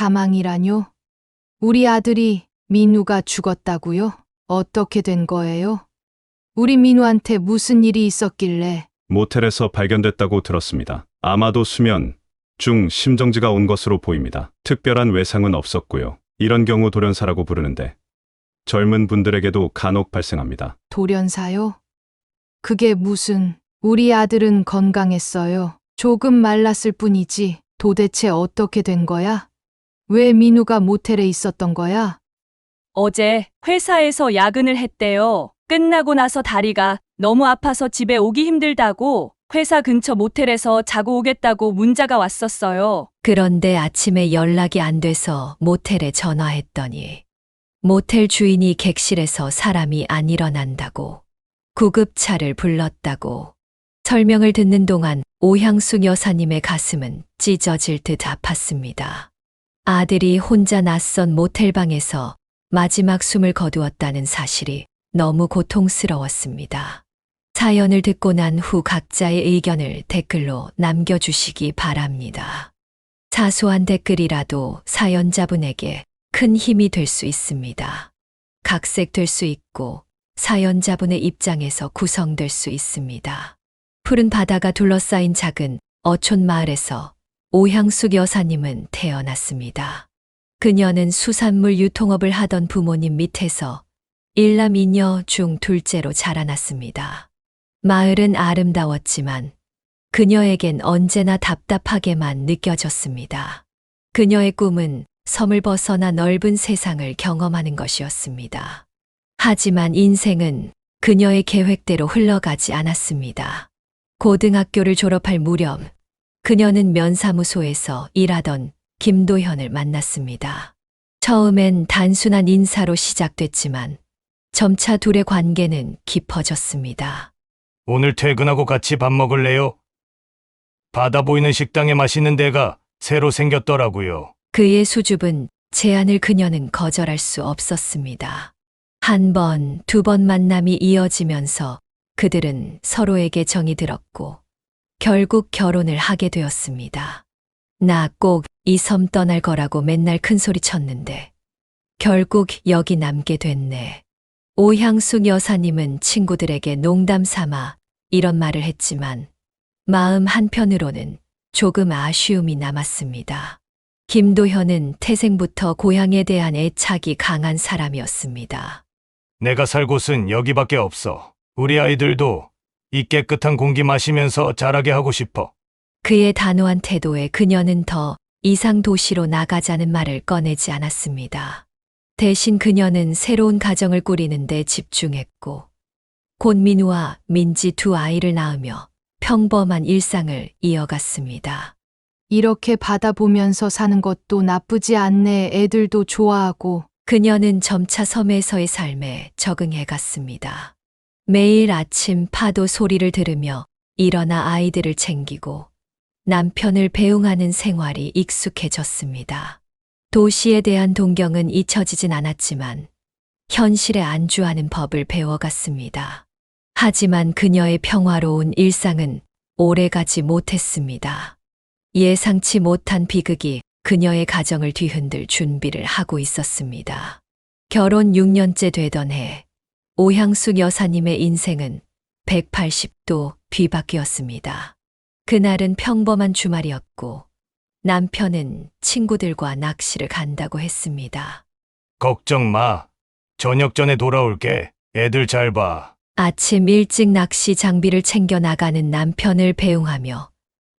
사망이라뇨? 우리 아들이 민우가 죽었다고요? 어떻게 된 거예요? 우리 민우한테 무슨 일이 있었길래? 모텔에서 발견됐다고 들었습니다. 아마도 수면 중 심정지가 온 것으로 보입니다. 특별한 외상은 없었고요. 이런 경우 돌연사라고 부르는데 젊은 분들에게도 간혹 발생합니다. 돌연사요? 그게 무슨, 우리 아들은 건강했어요. 조금 말랐을 뿐이지. 도대체 어떻게 된 거야? 왜 민우가 모텔에 있었던 거야? 어제 회사에서 야근을 했대요. 끝나고 나서 다리가 너무 아파서 집에 오기 힘들다고 회사 근처 모텔에서 자고 오겠다고 문자가 왔었어요. 그런데 아침에 연락이 안 돼서 모텔에 전화했더니 모텔 주인이 객실에서 사람이 안 일어난다고 구급차를 불렀다고 설명을 듣는 동안 오향숙 여사님의 가슴은 찢어질 듯 아팠습니다. 아들이 혼자 낯선 모텔방에서 마지막 숨을 거두었다는 사실이 너무 고통스러웠습니다. 사연을 듣고 난 후 각자의 의견을 댓글로 남겨주시기 바랍니다. 사소한 댓글이라도 사연자분에게 큰 힘이 될 수 있습니다. 각색될 수 있고 사연자분의 입장에서 구성될 수 있습니다. 푸른 바다가 둘러싸인 작은 어촌 마을에서 오향숙 여사님은 태어났습니다. 그녀는 수산물 유통업을 하던 부모님 밑에서 일남 이녀 중 둘째로 자라났습니다. 마을은 아름다웠지만 그녀에겐 언제나 답답하게만 느껴졌습니다. 그녀의 꿈은 섬을 벗어나 넓은 세상을 경험하는 것이었습니다. 하지만 인생은 그녀의 계획대로 흘러가지 않았습니다. 고등학교를 졸업할 무렵 그녀는 면사무소에서 일하던 김도현을 만났습니다. 처음엔 단순한 인사로 시작됐지만 점차 둘의 관계는 깊어졌습니다. 오늘 퇴근하고 같이 밥 먹을래요? 바다 보이는 식당에 맛있는 데가 새로 생겼더라고요. 그의 수줍은 제안을 그녀는 거절할 수 없었습니다. 한 번, 두 번 만남이 이어지면서 그들은 서로에게 정이 들었고 결국 결혼을 하게 되었습니다. 나 꼭 이 섬 떠날 거라고 맨날 큰소리 쳤는데 결국 여기 남게 됐네. 오향숙 여사님은 친구들에게 농담 삼아 이런 말을 했지만 마음 한편으로는 조금 아쉬움이 남았습니다. 김도현은 태생부터 고향에 대한 애착이 강한 사람이었습니다. 내가 살 곳은 여기밖에 없어. 우리 아이들도 이 깨끗한 공기 마시면서 자라게 하고 싶어. 그의 단호한 태도에 그녀는 더 이상 도시로 나가자는 말을 꺼내지 않았습니다. 대신 그녀는 새로운 가정을 꾸리는 데 집중했고 곧 민우와 민지 두 아이를 낳으며 평범한 일상을 이어갔습니다. 이렇게 바다 보면서 사는 것도 나쁘지 않네. 애들도 좋아하고. 그녀는 점차 섬에서의 삶에 적응해 갔습니다. 매일 아침 파도 소리를 들으며 일어나 아이들을 챙기고 남편을 배웅하는 생활이 익숙해졌습니다. 도시에 대한 동경은 잊혀지진 않았지만 현실에 안주하는 법을 배워갔습니다. 하지만 그녀의 평화로운 일상은 오래가지 못했습니다. 예상치 못한 비극이 그녀의 가정을 뒤흔들 준비를 하고 있었습니다. 결혼 6년째 되던 해, 오향숙 여사님의 인생은 180도 뒤바뀌었습니다. 그날은 평범한 주말이었고 남편은 친구들과 낚시를 간다고 했습니다. 걱정 마. 저녁 전에 돌아올게. 애들 잘 봐. 아침 일찍 낚시 장비를 챙겨 나가는 남편을 배웅하며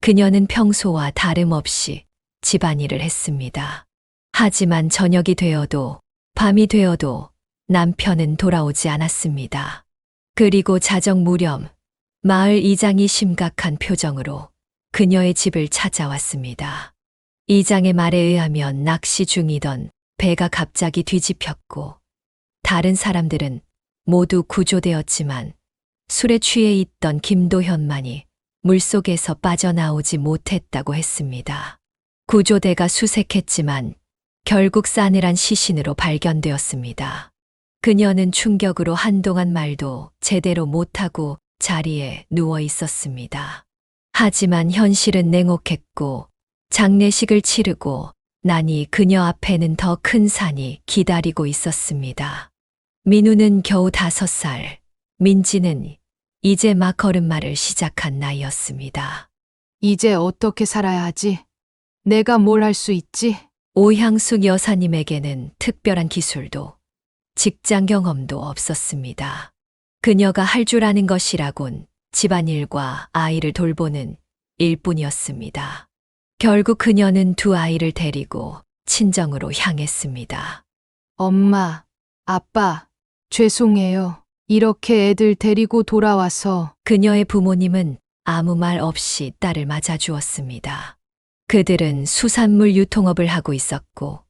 그녀는 평소와 다름없이 집안일을 했습니다. 하지만 저녁이 되어도 밤이 되어도 남편은 돌아오지 않았습니다. 그리고 자정 무렵 마을 이장이 심각한 표정으로 그녀의 집을 찾아왔습니다. 이장의 말에 의하면 낚시 중이던 배가 갑자기 뒤집혔고 다른 사람들은 모두 구조되었지만 술에 취해 있던 김도현만이 물속에서 빠져나오지 못했다고 했습니다. 구조대가 수색했지만 결국 싸늘한 시신으로 발견되었습니다. 그녀는 충격으로 한동안 말도 제대로 못하고 자리에 누워 있었습니다. 하지만 현실은 냉혹했고 장례식을 치르고 나니 그녀 앞에는 더 큰 산이 기다리고 있었습니다. 민우는 겨우 5살, 민지는 이제 막 걸음마를 시작한 나이였습니다. 이제 어떻게 살아야 하지? 내가 뭘 할 수 있지? 오향숙 여사님에게는 특별한 기술도 직장 경험도 없었습니다. 그녀가 할 줄 아는 것이라곤 집안일과 아이를 돌보는 일뿐이었습니다. 결국 그녀는 2 아이를 데리고 친정으로 향했습니다. 엄마, 아빠, 죄송해요. 이렇게 애들 데리고 돌아와서 그녀의 부모님은 아무 말 없이 딸을 맞아주었습니다. 그들은 수산물 유통업을 하고 있었고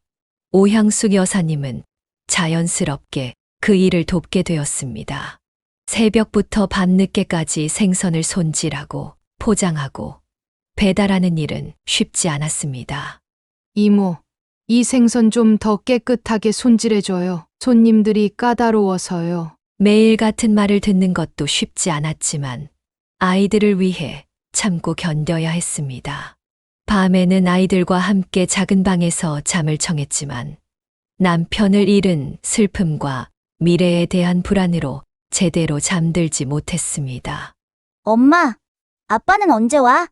오향숙 여사님은 자연스럽게 그 일을 돕게 되었습니다. 새벽부터 밤늦게까지 생선을 손질하고 포장하고 배달하는 일은 쉽지 않았습니다. 이모, 이 생선 좀 더 깨끗하게 손질해줘요. 손님들이 까다로워서요. 매일 같은 말을 듣는 것도 쉽지 않았지만 아이들을 위해 참고 견뎌야 했습니다. 밤에는 아이들과 함께 작은 방에서 잠을 청했지만 남편을 잃은 슬픔과 미래에 대한 불안으로 제대로 잠들지 못했습니다. 엄마, 아빠는 언제 와?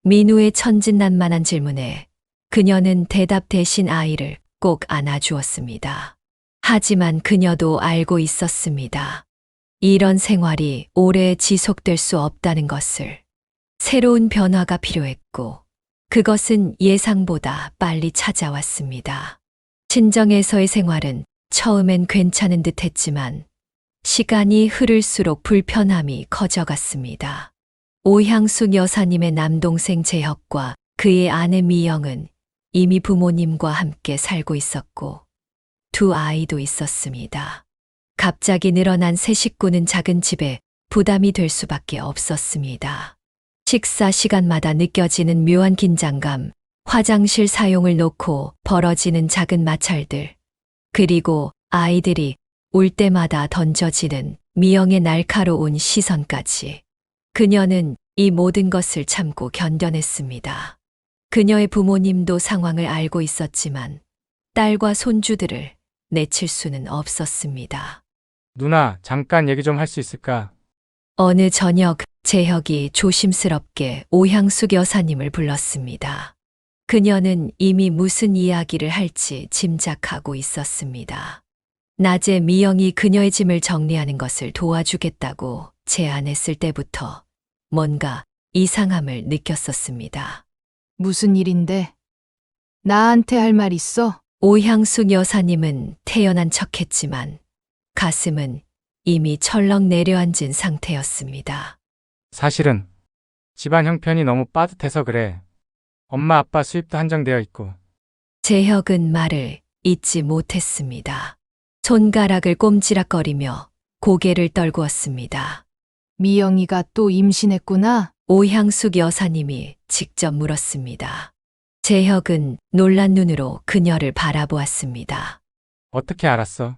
민우의 천진난만한 질문에 그녀는 대답 대신 아이를 꼭 안아주었습니다. 하지만 그녀도 알고 있었습니다. 이런 생활이 오래 지속될 수 없다는 것을. 새로운 변화가 필요했고 그것은 예상보다 빨리 찾아왔습니다. 친정에서의 생활은 처음엔 괜찮은 듯 했지만 시간이 흐를수록 불편함이 커져갔습니다. 오향숙 여사님의 남동생 재혁과 그의 아내 미영은 이미 부모님과 함께 살고 있었고 2 아이도 있었습니다. 갑자기 늘어난 새 식구는 작은 집에 부담이 될 수밖에 없었습니다. 식사 시간마다 느껴지는 묘한 긴장감, 화장실 사용을 놓고 벌어지는 작은 마찰들, 그리고 아이들이 올 때마다 던져지는 미영의 날카로운 시선까지. 그녀는 이 모든 것을 참고 견뎌냈습니다. 그녀의 부모님도 상황을 알고 있었지만 딸과 손주들을 내칠 수는 없었습니다. 누나, 잠깐 얘기 좀 할 수 있을까? 어느 저녁 재혁이 조심스럽게 오향숙 여사님을 불렀습니다. 그녀는 이미 무슨 이야기를 할지 짐작하고 있었습니다. 낮에 미영이 그녀의 짐을 정리하는 것을 도와주겠다고 제안했을 때부터 뭔가 이상함을 느꼈었습니다. 무슨 일인데? 나한테 할 말 있어? 오향숙 여사님은 태연한 척했지만 가슴은 이미 철렁 내려앉은 상태였습니다. 사실은 집안 형편이 너무 빠듯해서 그래. 엄마 아빠 수입도 한정되어 있고. 재혁은 말을 잇지 못했습니다. 손가락을 꼼지락거리며 고개를 떨구었습니다. 미영이가 또 임신했구나? 오향숙 여사님이 직접 물었습니다. 재혁은 놀란 눈으로 그녀를 바라보았습니다. 어떻게 알았어?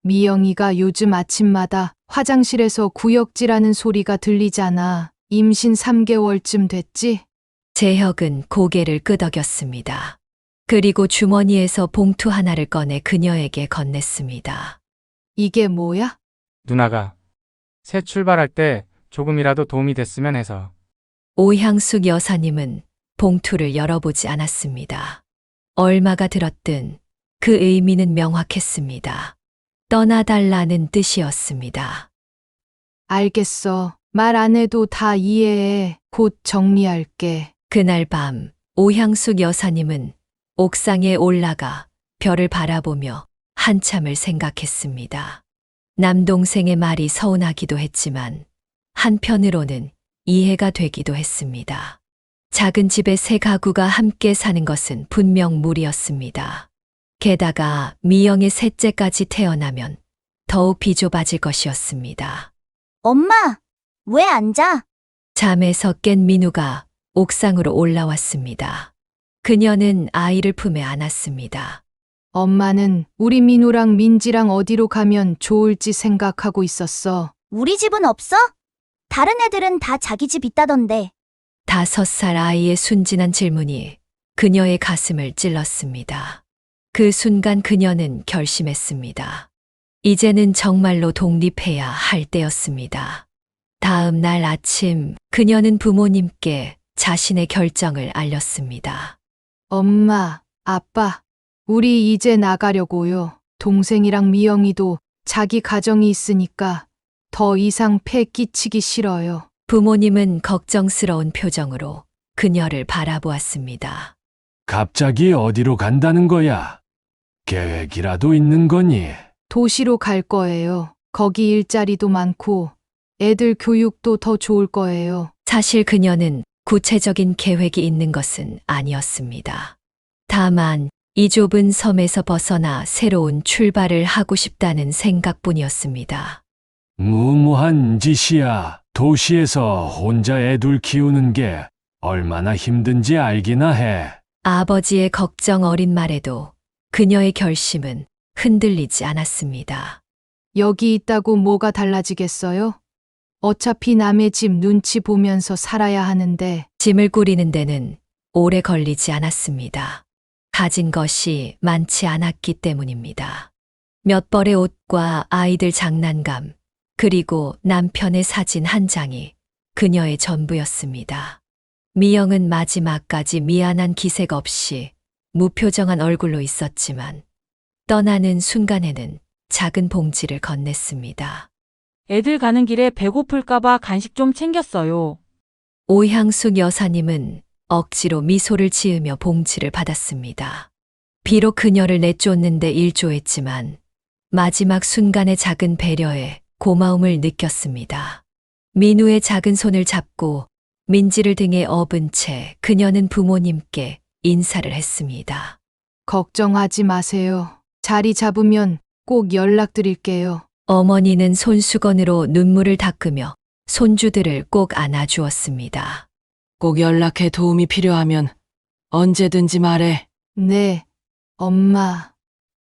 미영이가 요즘 아침마다 화장실에서 구역질하는 소리가 들리잖아. 임신 3개월쯤 됐지? 재혁은 고개를 끄덕였습니다. 그리고 주머니에서 봉투 하나를 꺼내 그녀에게 건넸습니다. 이게 뭐야? 누나가 새 출발할 때 조금이라도 도움이 됐으면 해서. 오향숙 여사님은 봉투를 열어보지 않았습니다. 얼마가 들었든 그 의미는 명확했습니다. 떠나달라는 뜻이었습니다. 알겠어. 말 안 해도 다 이해해. 곧 정리할게. 그날 밤 오향숙 여사님은 옥상에 올라가 별을 바라보며 한참을 생각했습니다. 남동생의 말이 서운하기도 했지만 한편으로는 이해가 되기도 했습니다. 작은 집에 새 가구가 함께 사는 것은 분명 무리였습니다. 게다가 미영의 셋째까지 태어나면 더욱 비좁아질 것이었습니다. 엄마, 왜 안 자? 잠에서 깬 민우가 옥상으로 올라왔습니다. 그녀는 아이를 품에 안았습니다. 엄마는 우리 민우랑 민지랑 어디로 가면 좋을지 생각하고 있었어. 우리 집은 없어? 다른 애들은 다 자기 집 있다던데. 5살 아이의 순진한 질문이 그녀의 가슴을 찔렀습니다. 그 순간 그녀는 결심했습니다. 이제는 정말로 독립해야 할 때였습니다. 다음 날 아침 그녀는 부모님께 자신의 결정을 알렸습니다. 엄마, 아빠, 우리 이제 나가려고요. 동생이랑 미영이도 자기 가정이 있으니까 더 이상 폐 끼치기 싫어요. 부모님은 걱정스러운 표정으로 그녀를 바라보았습니다. 갑자기 어디로 간다는 거야? 계획이라도 있는 거니? 도시로 갈 거예요. 거기 일자리도 많고 애들 교육도 더 좋을 거예요. 사실 그녀는 구체적인 계획이 있는 것은 아니었습니다. 다만 이 좁은 섬에서 벗어나 새로운 출발을 하고 싶다는 생각뿐이었습니다. 무모한 짓이야. 도시에서 혼자 애들 키우는 게 얼마나 힘든지 알기나 해. 아버지의 걱정 어린 말에도 그녀의 결심은 흔들리지 않았습니다. 여기 있다고 뭐가 달라지겠어요? 어차피 남의 집 눈치 보면서 살아야 하는데 짐을 꾸리는 데는 오래 걸리지 않았습니다. 가진 것이 많지 않았기 때문입니다. 몇 벌의 옷과 아이들 장난감, 그리고 남편의 사진 한 장이 그녀의 전부였습니다. 미영은 마지막까지 미안한 기색 없이 무표정한 얼굴로 있었지만 떠나는 순간에는 작은 봉지를 건넸습니다. 애들 가는 길에 배고플까봐 간식 좀 챙겼어요. 오향숙 여사님은 억지로 미소를 지으며 봉지를 받았습니다. 비록 그녀를 내쫓는데 일조했지만 마지막 순간의 작은 배려에 고마움을 느꼈습니다. 민우의 작은 손을 잡고 민지를 등에 업은 채 그녀는 부모님께 인사를 했습니다. 걱정하지 마세요. 자리 잡으면 꼭 연락드릴게요. 어머니는 손수건으로 눈물을 닦으며 손주들을 꼭 안아주었습니다. 꼭 연락해 도움이 필요하면 언제든지 말해. 네, 엄마,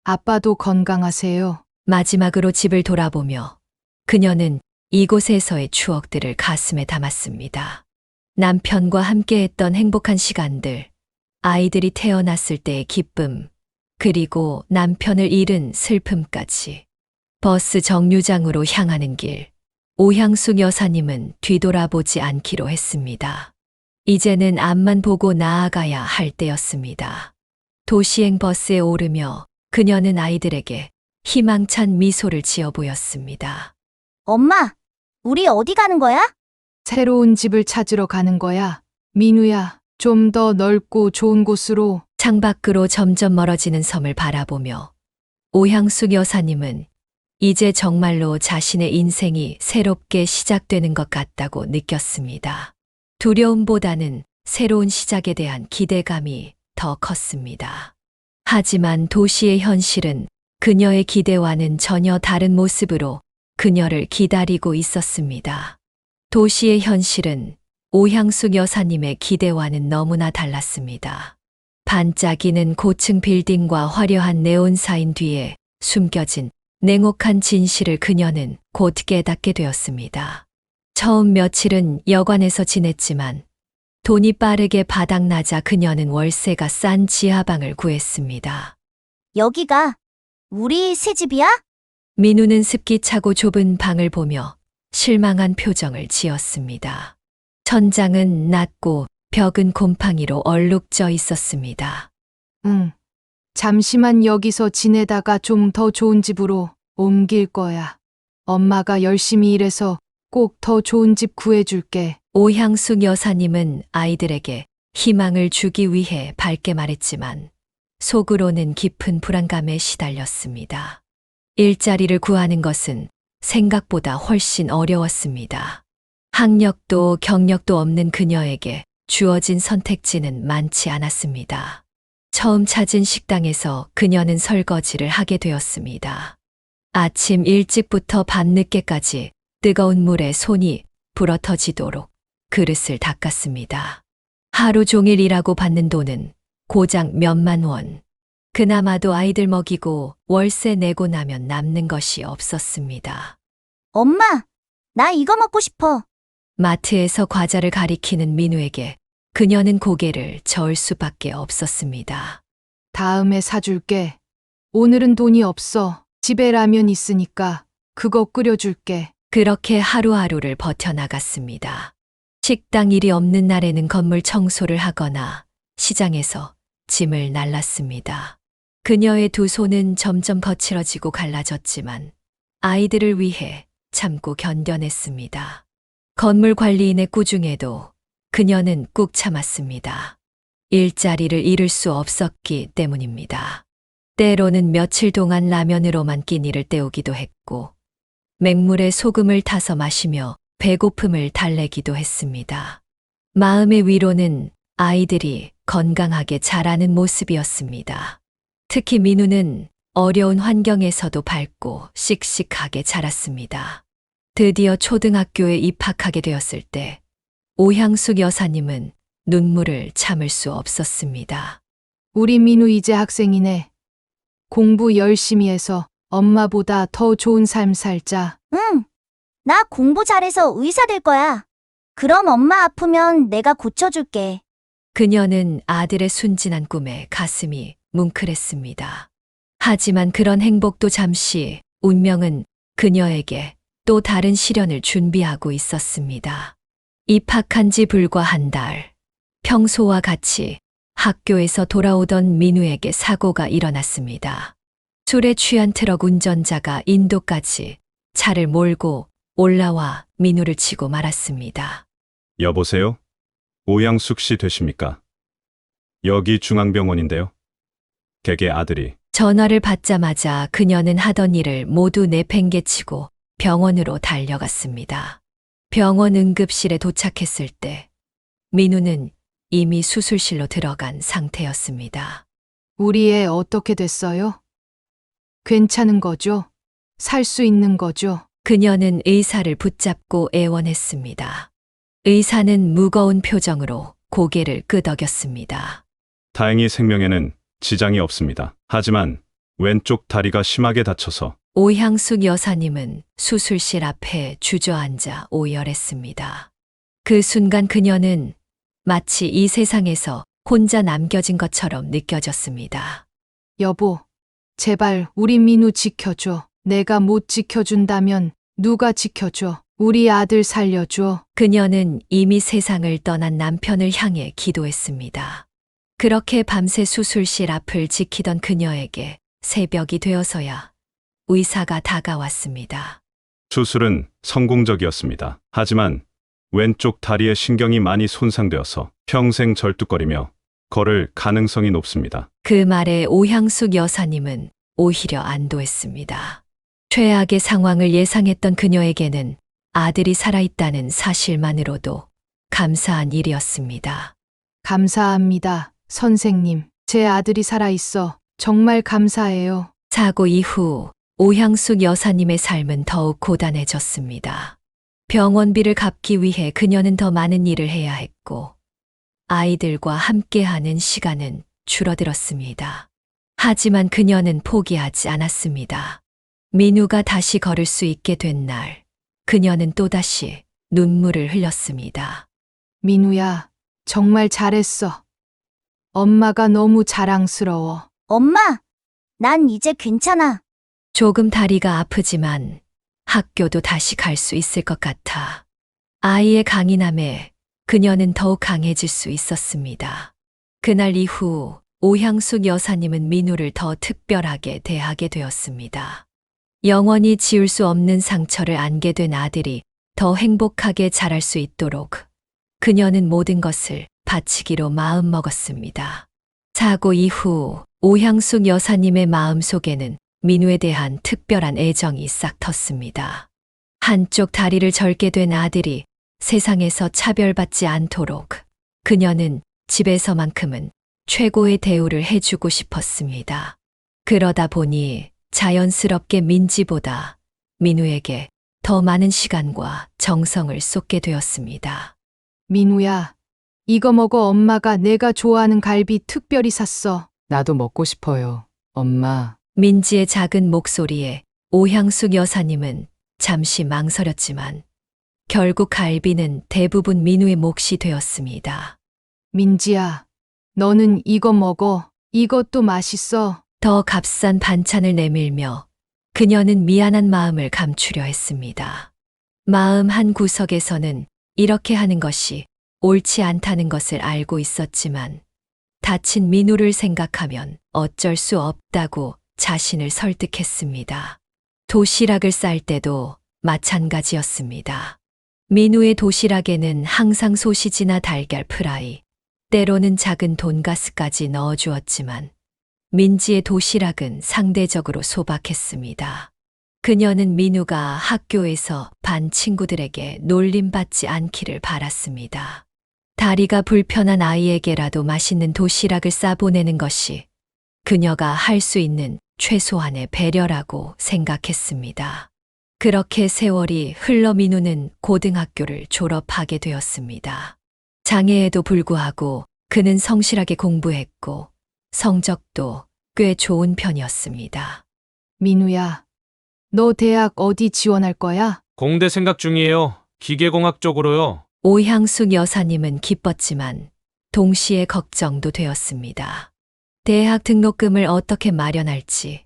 아빠도 건강하세요. 마지막으로 집을 돌아보며 그녀는 이곳에서의 추억들을 가슴에 담았습니다. 남편과 함께했던 행복한 시간들, 아이들이 태어났을 때의 기쁨, 그리고 남편을 잃은 슬픔까지. 버스 정류장으로 향하는 길, 오향숙 여사님은 뒤돌아보지 않기로 했습니다. 이제는 앞만 보고 나아가야 할 때였습니다. 도시행 버스에 오르며 그녀는 아이들에게 희망찬 미소를 지어 보였습니다. 엄마, 우리 어디 가는 거야? 새로운 집을 찾으러 가는 거야. 민우야, 좀 더 넓고 좋은 곳으로. 창밖으로 점점 멀어지는 섬을 바라보며 오향숙 여사님은 이제 정말로 자신의 인생이 새롭게 시작되는 것 같다고 느꼈습니다. 두려움보다는 새로운 시작에 대한 기대감이 더 컸습니다. 하지만 도시의 현실은 그녀의 기대와는 전혀 다른 모습으로 그녀를 기다리고 있었습니다. 도시의 현실은 오향숙 여사님의 기대와는 너무나 달랐습니다. 반짝이는 고층 빌딩과 화려한 네온사인 뒤에 숨겨진 냉혹한 진실을 그녀는 곧 깨닫게 되었습니다. 처음 며칠은 여관에서 지냈지만 돈이 빠르게 바닥나자 그녀는 월세가 싼 지하방을 구했습니다. 여기가 우리 새 집이야? 민우는 습기 차고 좁은 방을 보며 실망한 표정을 지었습니다. 천장은 낮고 벽은 곰팡이로 얼룩져 있었습니다. 응. 잠시만 여기서 지내다가 좀 더 좋은 집으로 옮길 거야. 엄마가 열심히 일해서 꼭 더 좋은 집 구해줄게. 오향숙 여사님은 아이들에게 희망을 주기 위해 밝게 말했지만 속으로는 깊은 불안감에 시달렸습니다. 일자리를 구하는 것은 생각보다 훨씬 어려웠습니다. 학력도 경력도 없는 그녀에게 주어진 선택지는 많지 않았습니다. 처음 찾은 식당에서 그녀는 설거지를 하게 되었습니다. 아침 일찍부터 밤늦게까지 뜨거운 물에 손이 불어터지도록 그릇을 닦았습니다. 하루 종일 일하고 받는 돈은 고작 몇만 원. 그나마도 아이들 먹이고 월세 내고 나면 남는 것이 없었습니다. 엄마, 나 이거 먹고 싶어. 마트에서 과자를 가리키는 민우에게 그녀는 고개를 저을 수밖에 없었습니다. 다음에 사줄게. 오늘은 돈이 없어. 집에 라면 있으니까 그거 끓여줄게. 그렇게 하루하루를 버텨나갔습니다. 식당 일이 없는 날에는 건물 청소를 하거나 시장에서 짐을 날랐습니다. 그녀의 두 손은 점점 거칠어지고 갈라졌지만 아이들을 위해 참고 견뎌냈습니다. 건물 관리인의 꾸중에도 그녀는 꾹 참았습니다. 일자리를 잃을 수 없었기 때문입니다. 때로는 며칠 동안 라면으로만 끼니를 때우기도 했고 맹물에 소금을 타서 마시며 배고픔을 달래기도 했습니다. 마음의 위로는 아이들이 건강하게 자라는 모습이었습니다. 특히 민우는 어려운 환경에서도 밝고 씩씩하게 자랐습니다. 드디어 초등학교에 입학하게 되었을 때 오향숙 여사님은 눈물을 참을 수 없었습니다. 우리 민우 이제 학생이네. 공부 열심히 해서 엄마보다 더 좋은 삶 살자. 응. 나 공부 잘해서 의사 될 거야. 그럼 엄마 아프면 내가 고쳐줄게. 그녀는 아들의 순진한 꿈에 가슴이 뭉클했습니다. 하지만 그런 행복도 잠시 운명은 그녀에게 또 다른 시련을 준비하고 있었습니다. 입학한 지 불과 한 달, 평소와 같이 학교에서 돌아오던 민우에게 사고가 일어났습니다. 술에 취한 트럭 운전자가 인도까지 차를 몰고 올라와 민우를 치고 말았습니다. 여보세요? 오양숙 씨 되십니까? 여기 중앙병원인데요. 개개 아들이 전화를 받자마자 그녀는 하던 일을 모두 내팽개치고 병원으로 달려갔습니다. 병원 응급실에 도착했을 때 민우는 이미 수술실로 들어간 상태였습니다. 우리 애 어떻게 됐어요? 괜찮은 거죠? 살 수 있는 거죠? 그녀는 의사를 붙잡고 애원했습니다. 의사는 무거운 표정으로 고개를 끄덕였습니다. 다행히 생명에는 지장이 없습니다. 하지만 왼쪽 다리가 심하게 다쳐서 오향숙 여사님은 수술실 앞에 주저앉아 오열했습니다. 그 순간 그녀는 마치 이 세상에서 혼자 남겨진 것처럼 느껴졌습니다. 여보, 제발 우리 민우 지켜줘. 내가 못 지켜준다면 누가 지켜줘? 우리 아들 살려줘. 그녀는 이미 세상을 떠난 남편을 향해 기도했습니다. 그렇게 밤새 수술실 앞을 지키던 그녀에게 새벽이 되어서야 의사가 다가왔습니다. 수술은 성공적이었습니다. 하지만 왼쪽 다리의 신경이 많이 손상되어서 평생 절뚝거리며 걸을 가능성이 높습니다. 그 말에 오향숙 여사님은 오히려 안도했습니다. 최악의 상황을 예상했던 그녀에게는 아들이 살아있다는 사실만으로도 감사한 일이었습니다. 감사합니다, 선생님. 제 아들이 살아있어. 정말 감사해요. 사고 이후 오향숙 여사님의 삶은 더욱 고단해졌습니다. 병원비를 갚기 위해 그녀는 더 많은 일을 해야 했고 아이들과 함께하는 시간은 줄어들었습니다. 하지만 그녀는 포기하지 않았습니다. 민우가 다시 걸을 수 있게 된 날, 그녀는 또다시 눈물을 흘렸습니다. 민우야, 정말 잘했어. 엄마가 너무 자랑스러워. 엄마, 난 이제 괜찮아. 조금 다리가 아프지만 학교도 다시 갈 수 있을 것 같아. 아이의 강인함에 그녀는 더욱 강해질 수 있었습니다. 그날 이후 오향숙 여사님은 민우를 더 특별하게 대하게 되었습니다. 영원히 지울 수 없는 상처를 안게 된 아들이 더 행복하게 자랄 수 있도록 그녀는 모든 것을 바치기로 마음먹었습니다. 사고 이후 오향숙 여사님의 마음속에는 민우에 대한 특별한 애정이 싹 텄습니다. 한쪽 다리를 절게 된 아들이 세상에서 차별받지 않도록 그녀는 집에서만큼은 최고의 대우를 해주고 싶었습니다. 그러다 보니 자연스럽게 민지보다 민우에게 더 많은 시간과 정성을 쏟게 되었습니다. 민우야, 이거 먹어. 엄마가 내가 좋아하는 갈비 특별히 샀어. 나도 먹고 싶어요. 엄마. 민지의 작은 목소리에 오향숙 여사님은 잠시 망설였지만 결국 갈비는 대부분 민우의 몫이 되었습니다. 민지야, 너는 이거 먹어. 이것도 맛있어. 더 값싼 반찬을 내밀며 그녀는 미안한 마음을 감추려 했습니다. 마음 한 구석에서는 이렇게 하는 것이 옳지 않다는 것을 알고 있었지만 다친 민우를 생각하면 어쩔 수 없다고 자신을 설득했습니다. 도시락을 쌀 때도 마찬가지였습니다. 민우의 도시락에는 항상 소시지나 달걀 프라이, 때로는 작은 돈가스까지 넣어주었지만 민지의 도시락은 상대적으로 소박했습니다. 그녀는 민우가 학교에서 반 친구들에게 놀림받지 않기를 바랐습니다. 다리가 불편한 아이에게라도 맛있는 도시락을 싸보내는 것이 그녀가 할 수 있는 최소한의 배려라고 생각했습니다. 그렇게 세월이 흘러 민우는 고등학교를 졸업하게 되었습니다. 장애에도 불구하고 그는 성실하게 공부했고 성적도 꽤 좋은 편이었습니다. 민우야, 너 대학 어디 지원할 거야? 공대 생각 중이에요. 기계공학 쪽으로요. 오향숙 여사님은 기뻤지만 동시에 걱정도 되었습니다. 대학 등록금을 어떻게 마련할지,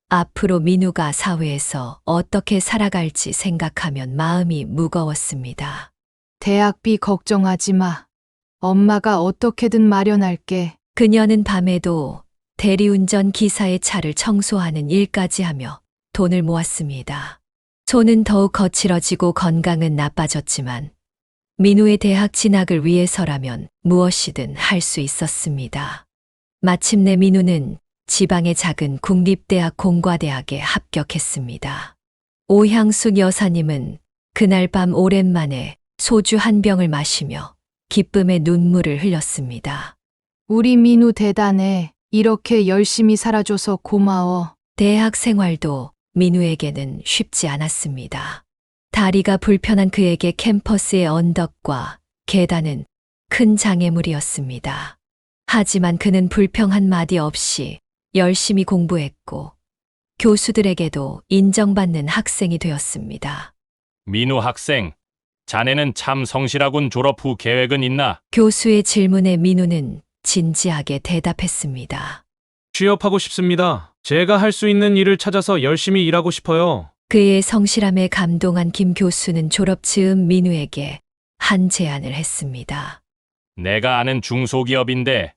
앞으로 민우가 사회에서 어떻게 살아갈지 생각하면 마음이 무거웠습니다. 대학비 걱정하지 마. 엄마가 어떻게든 마련할게. 그녀는 밤에도 대리운전 기사의 차를 청소하는 일까지 하며 돈을 모았습니다. 손은 더욱 거칠어지고 건강은 나빠졌지만 민우의 대학 진학을 위해서라면 무엇이든 할 수 있었습니다. 마침내 민우는 지방의 작은 국립대학 공과대학에 합격했습니다. 오향숙 여사님은 그날 밤 오랜만에 소주 한 병을 마시며 기쁨의 눈물을 흘렸습니다. 우리 민우 대단해. 이렇게 열심히 살아줘서 고마워. 대학 생활도 민우에게는 쉽지 않았습니다. 다리가 불편한 그에게 캠퍼스의 언덕과 계단은 큰 장애물이었습니다. 하지만 그는 불평 한마디 없이 열심히 공부했고 교수들에게도 인정받는 학생이 되었습니다. 민우 학생, 자네는 참 성실하군. 졸업 후 계획은 있나? 교수의 질문에 민우는 진지하게 대답했습니다. 취업하고 싶습니다. 제가 할 수 있는 일을 찾아서 열심히 일하고 싶어요. 그의 성실함에 감동한 김 교수는 졸업 즈음 민우에게 한 제안을 했습니다. 내가 아는 중소기업인데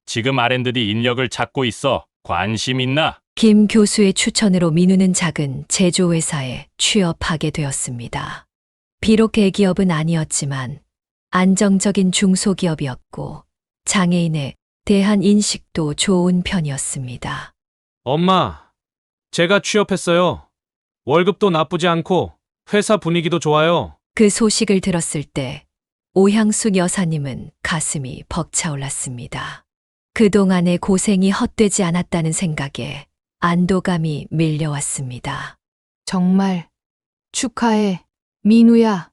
지금 R&D 인력을 찾고 있어. 관심 있나? 김 교수의 추천으로 민우는 작은 제조회사에 취업하게 되었습니다. 비록 대기업은 아니었지만 안정적인 중소기업이었고 장애인에 대한 인식도 좋은 편이었습니다. 엄마, 제가 취업했어요. 월급도 나쁘지 않고 회사 분위기도 좋아요. 그 소식을 들었을 때 오향숙 여사님은 가슴이 벅차올랐습니다. 그동안의 고생이 헛되지 않았다는 생각에 안도감이 밀려왔습니다. 정말 축하해. 민우야.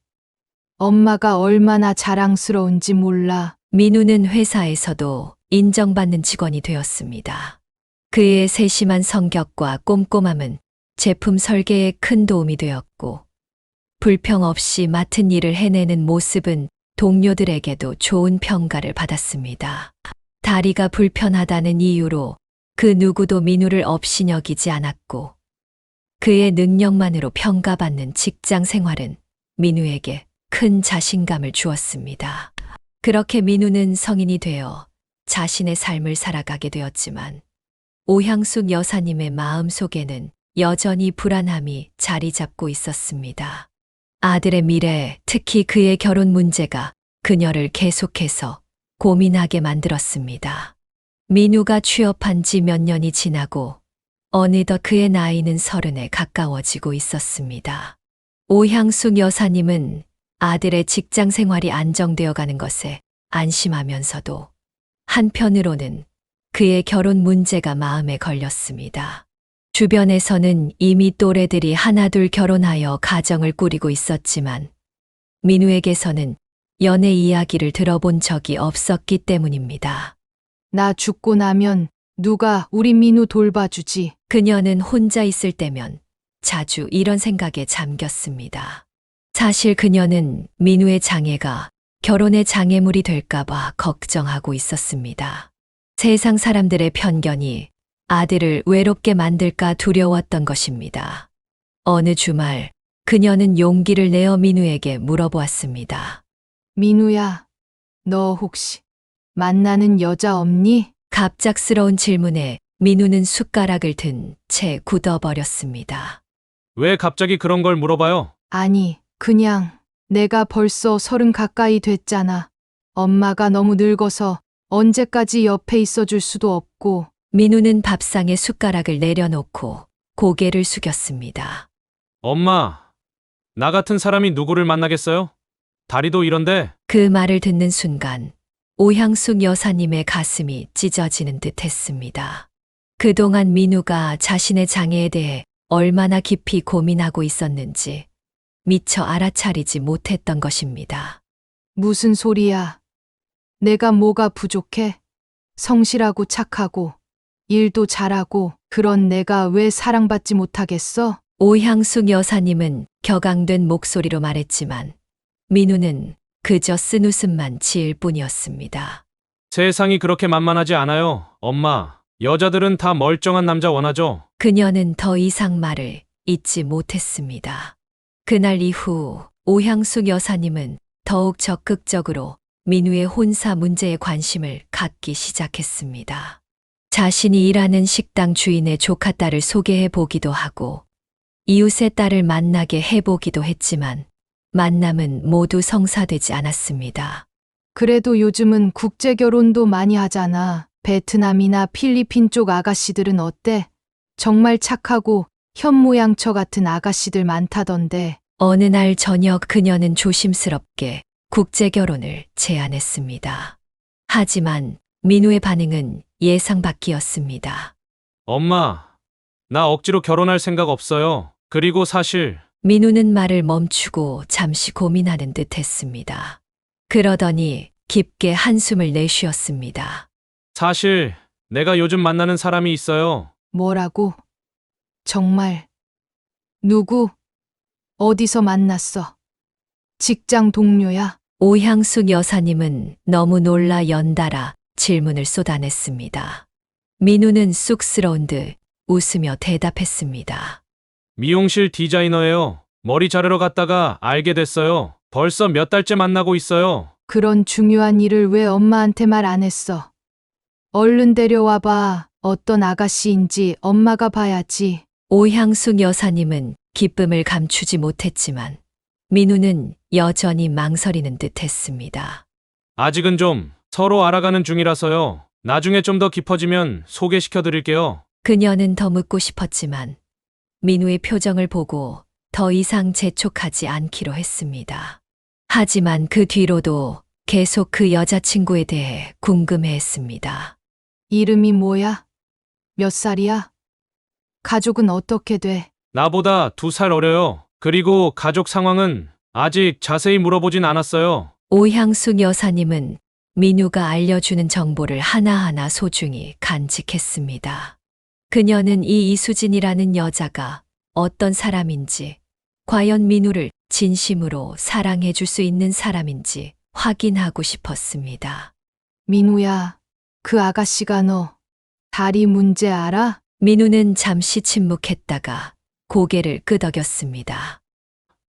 엄마가 얼마나 자랑스러운지 몰라. 민우는 회사에서도 인정받는 직원이 되었습니다. 그의 세심한 성격과 꼼꼼함은 제품 설계에 큰 도움이 되었고 불평 없이 맡은 일을 해내는 모습은 동료들에게도 좋은 평가를 받았습니다. 다리가 불편하다는 이유로 그 누구도 민우를 업신여기지 않았고 그의 능력만으로 평가받는 직장 생활은 민우에게 큰 자신감을 주었습니다. 그렇게 민우는 성인이 되어 자신의 삶을 살아가게 되었지만 오향숙 여사님의 마음 속에는 여전히 불안함이 자리 잡고 있었습니다. 아들의 미래, 특히 그의 결혼 문제가 그녀를 계속해서 고민하게 만들었습니다. 민우가 취업한 지 몇 년이 지나고 어느덧 그의 나이는 30에 가까워지고 있었습니다. 오향숙 여사님은 아들의 직장 생활이 안정되어 가는 것에 안심하면서도 한편으로는 그의 결혼 문제가 마음에 걸렸습니다. 주변에서는 이미 또래들이 하나둘 결혼하여 가정을 꾸리고 있었지만 민우에게서는 연애 이야기를 들어본 적이 없었기 때문입니다. 나 죽고 나면 누가 우리 민우 돌봐주지? 그녀는 혼자 있을 때면 자주 이런 생각에 잠겼습니다. 사실 그녀는 민우의 장애가 결혼의 장애물이 될까봐 걱정하고 있었습니다. 세상 사람들의 편견이 아들을 외롭게 만들까 두려웠던 것입니다. 어느 주말 그녀는 용기를 내어 민우에게 물어보았습니다. 민우야, 너 혹시 만나는 여자 없니? 갑작스러운 질문에 민우는 숟가락을 든 채 굳어버렸습니다. 왜 갑자기 그런 걸 물어봐요? 아니, 그냥 내가 벌써 30 가까이 됐잖아. 엄마가 너무 늙어서 언제까지 옆에 있어줄 수도 없고. 민우는 밥상에 숟가락을 내려놓고 고개를 숙였습니다. 엄마, 나 같은 사람이 누구를 만나겠어요? 다리도 이런데. 그 말을 듣는 순간 오향숙 여사님의 가슴이 찢어지는 듯 했습니다. 그동안 민우가 자신의 장애에 대해 얼마나 깊이 고민하고 있었는지 미처 알아차리지 못했던 것입니다. 무슨 소리야? 내가 뭐가 부족해? 성실하고 착하고 일도 잘하고 그런 내가 왜 사랑받지 못하겠어? 오향숙 여사님은 격앙된 목소리로 말했지만 민우는 그저 쓴웃음만 지을 뿐이었습니다. 세상이 그렇게 만만하지 않아요, 엄마. 여자들은 다 멀쩡한 남자 원하죠. 그녀는 더 이상 말을 잇지 못했습니다. 그날 이후 오향숙 여사님은 더욱 적극적으로 민우의 혼사 문제에 관심을 갖기 시작했습니다. 자신이 일하는 식당 주인의 조카딸을 소개해 보기도 하고 이웃의 딸을 만나게 해보기도 했지만 만남은 모두 성사되지 않았습니다. 그래도 요즘은 국제 결혼도 많이 하잖아. 베트남이나 필리핀 쪽 아가씨들은 어때? 정말 착하고 현모양처 같은 아가씨들 많다던데. 어느 날 저녁 그녀는 조심스럽게 국제 결혼을 제안했습니다. 하지만 민우의 반응은 예상 밖이었습니다. 엄마, 나 억지로 결혼할 생각 없어요. 그리고 사실 민우는 말을 멈추고 잠시 고민하는 듯 했습니다. 그러더니 깊게 한숨을 내쉬었습니다. 사실 내가 요즘 만나는 사람이 있어요. 뭐라고? 정말? 누구? 어디서 만났어? 직장 동료야? 오향숙 여사님은 너무 놀라 연달아 질문을 쏟아냈습니다. 민우는 쑥스러운 듯 웃으며 대답했습니다. 미용실 디자이너예요. 머리 자르러 갔다가 알게 됐어요. 벌써 몇 달째 만나고 있어요. 그런 중요한 일을 왜 엄마한테 말 안 했어? 얼른 데려와 봐. 어떤 아가씨인지 엄마가 봐야지. 오향숙 여사님은 기쁨을 감추지 못했지만 민우는 여전히 망설이는 듯 했습니다. 아직은 좀 서로 알아가는 중이라서요. 나중에 좀 더 깊어지면 소개시켜 드릴게요. 그녀는 더 묻고 싶었지만 민우의 표정을 보고 더 이상 재촉하지 않기로 했습니다. 하지만 그 뒤로도 계속 그 여자친구에 대해 궁금해했습니다. 이름이 뭐야? 몇 살이야? 가족은 어떻게 돼? 나보다 2살 어려요. 그리고 가족 상황은 아직 자세히 물어보진 않았어요. 오향숙 여사님은 민우가 알려주는 정보를 하나하나 소중히 간직했습니다. 그녀는 이 이수진이라는 여자가 어떤 사람인지, 과연 민우를 진심으로 사랑해 줄 수 있는 사람인지 확인하고 싶었습니다. 민우야, 그 아가씨가 너 다리 문제 알아? 민우는 잠시 침묵했다가 고개를 끄덕였습니다.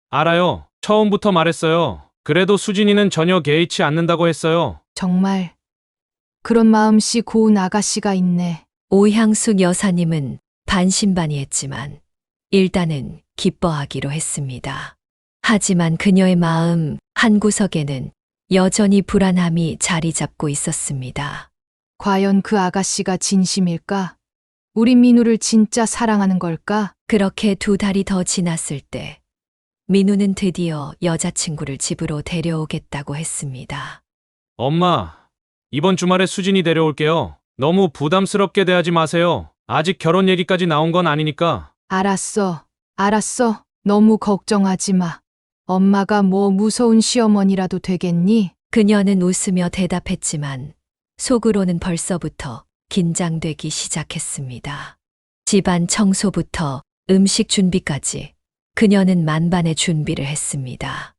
알아요. 처음부터 말했어요. 그래도 수진이는 전혀 개의치 않는다고 했어요. 정말 그런 마음씨 고운 아가씨가 있네. 오향숙 여사님은 반신반의했지만 일단은 기뻐하기로 했습니다. 하지만 그녀의 마음 한구석에는 여전히 불안함이 자리 잡고 있었습니다. 과연 그 아가씨가 진심일까? 우리 민우를 진짜 사랑하는 걸까? 그렇게 2달이 더 지났을 때 민우는 드디어 여자친구를 집으로 데려오겠다고 했습니다. 엄마, 이번 주말에 수진이 데려올게요. 너무 부담스럽게 대하지 마세요. 아직 결혼 얘기까지 나온 건 아니니까. 알았어. 너무 걱정하지 마. 엄마가 뭐 무서운 시어머니라도 되겠니? 그녀는 웃으며 대답했지만 속으로는 벌써부터 긴장되기 시작했습니다. 집안 청소부터 음식 준비까지 그녀는 만반의 준비를 했습니다.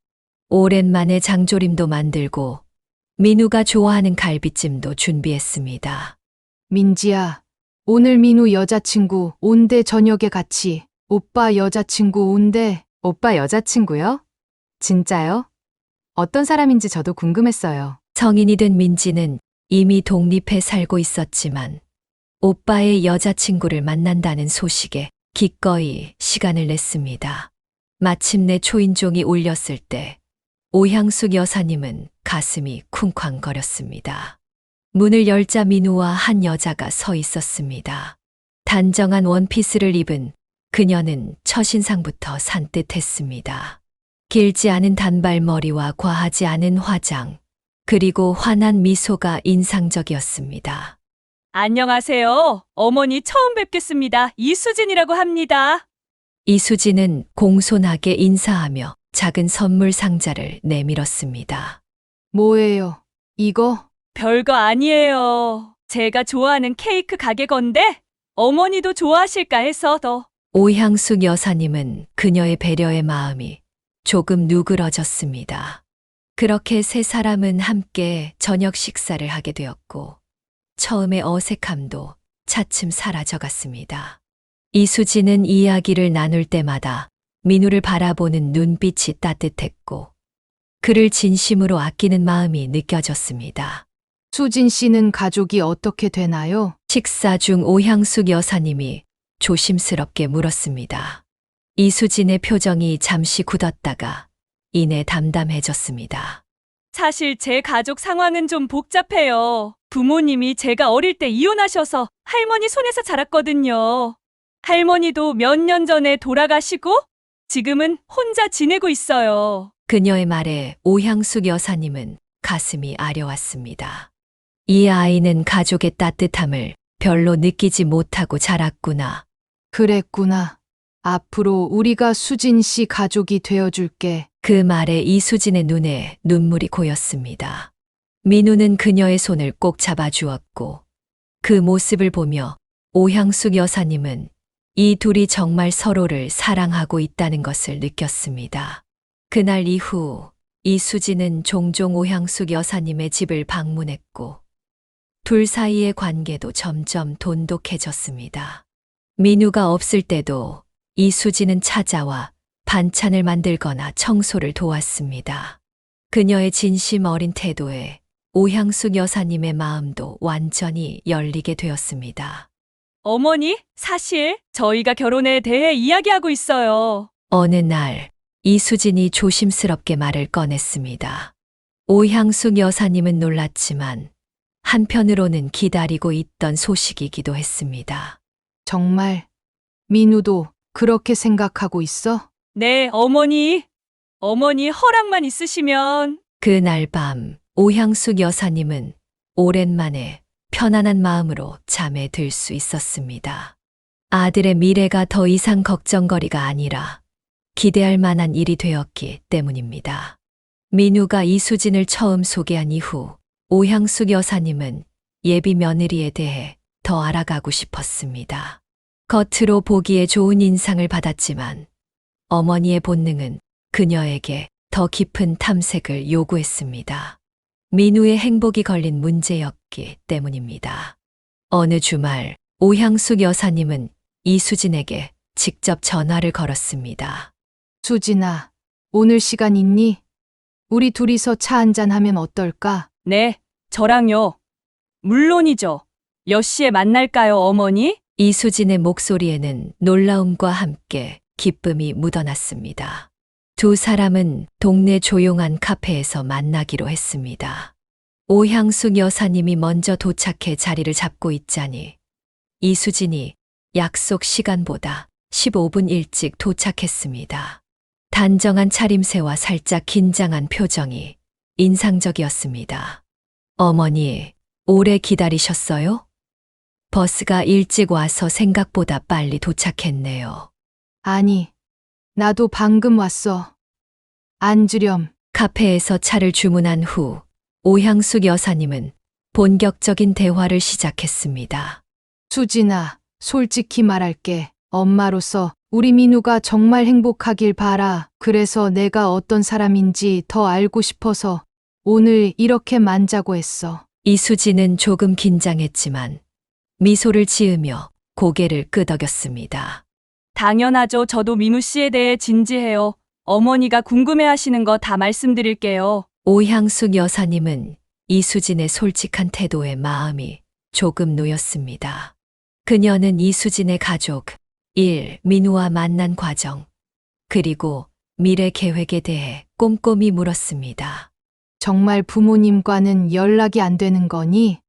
오랜만에 장조림도 만들고 민우가 좋아하는 갈비찜도 준비했습니다. 민지야, 오늘 민우 여자친구 온대 저녁에 같이. 오빠 여자친구 온대. 오빠 여자친구요? 진짜요? 어떤 사람인지 저도 궁금했어요. 성인이 된 민지는 이미 독립해 살고 있었지만 오빠의 여자친구를 만난다는 소식에 기꺼이 시간을 냈습니다. 마침내 초인종이 울렸을 때 오향숙 여사님은 가슴이 쿵쾅거렸습니다. 문을 열자 민우와 한 여자가 서 있었습니다. 단정한 원피스를 입은 그녀는 첫인상부터 산뜻했습니다. 길지 않은 단발머리와 과하지 않은 화장, 그리고 환한 미소가 인상적이었습니다. 안녕하세요. 어머니 처음 뵙겠습니다. 이수진이라고 합니다. 이수진은 공손하게 인사하며 작은 선물 상자를 내밀었습니다. 뭐예요? 이거? 별거 아니에요. 제가 좋아하는 케이크 가게 건데 어머니도 좋아하실까 해서 더. 오향숙 여사님은 그녀의 배려의 마음이 조금 누그러졌습니다. 그렇게 세 사람은 함께 저녁 식사를 하게 되었고 처음의 어색함도 차츰 사라져갔습니다. 이수진은 이야기를 나눌 때마다 민우를 바라보는 눈빛이 따뜻했고 그를 진심으로 아끼는 마음이 느껴졌습니다. 수진 씨는 가족이 어떻게 되나요? 식사 중 오향숙 여사님이 조심스럽게 물었습니다. 이수진의 표정이 잠시 굳었다가 이내 담담해졌습니다. 사실 제 가족 상황은 좀 복잡해요. 부모님이 제가 어릴 때 이혼하셔서 할머니 손에서 자랐거든요. 할머니도 몇 년 전에 돌아가시고 지금은 혼자 지내고 있어요. 그녀의 말에 오향숙 여사님은 가슴이 아려왔습니다. 이 아이는 가족의 따뜻함을 별로 느끼지 못하고 자랐구나. 그랬구나. 앞으로 우리가 수진 씨 가족이 되어줄게. 그 말에 이수진의 눈에 눈물이 고였습니다. 민우는 그녀의 손을 꼭 잡아주었고 그 모습을 보며 오향숙 여사님은 이 둘이 정말 서로를 사랑하고 있다는 것을 느꼈습니다. 그날 이후 이수진은 종종 오향숙 여사님의 집을 방문했고 둘 사이의 관계도 점점 돈독해졌습니다. 민우가 없을 때도 이수진은 찾아와 반찬을 만들거나 청소를 도왔습니다. 그녀의 진심 어린 태도에 오향숙 여사님의 마음도 완전히 열리게 되었습니다. 어머니, 사실 저희가 결혼에 대해 이야기하고 있어요. 어느 날 이수진이 조심스럽게 말을 꺼냈습니다. 오향숙 여사님은 놀랐지만 한편으로는 기다리고 있던 소식이기도 했습니다. 정말 민우도 그렇게 생각하고 있어? 네, 어머니. 어머니 허락만 있으시면. 그날 밤 오향숙 여사님은 오랜만에 편안한 마음으로 잠에 들 수 있었습니다. 아들의 미래가 더 이상 걱정거리가 아니라 기대할 만한 일이 되었기 때문입니다. 민우가 이수진을 처음 소개한 이후 오향숙 여사님은 예비 며느리에 대해 더 알아가고 싶었습니다. 겉으로 보기에 좋은 인상을 받았지만 어머니의 본능은 그녀에게 더 깊은 탐색을 요구했습니다. 민우의 행복이 걸린 문제였기 때문입니다. 어느 주말 오향숙 여사님은 이수진에게 직접 전화를 걸었습니다. 수진아, 오늘 시간 있니? 우리 둘이서 차 한잔 하면 어떨까? 네, 저랑요. 물론이죠. 몇 시에 만날까요, 어머니? 이수진의 목소리에는 놀라움과 함께 기쁨이 묻어났습니다. 두 사람은 동네 조용한 카페에서 만나기로 했습니다. 오향숙 여사님이 먼저 도착해 자리를 잡고 있자니 이수진이 약속 시간보다 15분 일찍 도착했습니다. 단정한 차림새와 살짝 긴장한 표정이 인상적이었습니다. 어머니, 오래 기다리셨어요? 버스가 일찍 와서 생각보다 빨리 도착했네요. 아니, 나도 방금 왔어. 앉으렴. 카페에서 차를 주문한 후 오향숙 여사님은 본격적인 대화를 시작했습니다. 수진아, 솔직히 말할게. 엄마로서 우리 민우가 정말 행복하길 바라. 그래서 내가 어떤 사람인지 더 알고 싶어서 오늘 이렇게 만자고 했어. 이수진은 조금 긴장했지만 미소를 지으며 고개를 끄덕였습니다. 당연하죠. 저도 민우 씨에 대해 진지해요. 어머니가 궁금해하시는 거 다 말씀드릴게요. 오향숙 여사님은 이수진의 솔직한 태도에 마음이 조금 놓였습니다. 그녀는 이수진의 가족, 민우와 만난 과정, 그리고 미래 계획에 대해 꼼꼼히 물었습니다. 정말 부모님과는 연락이 안 되는 거니?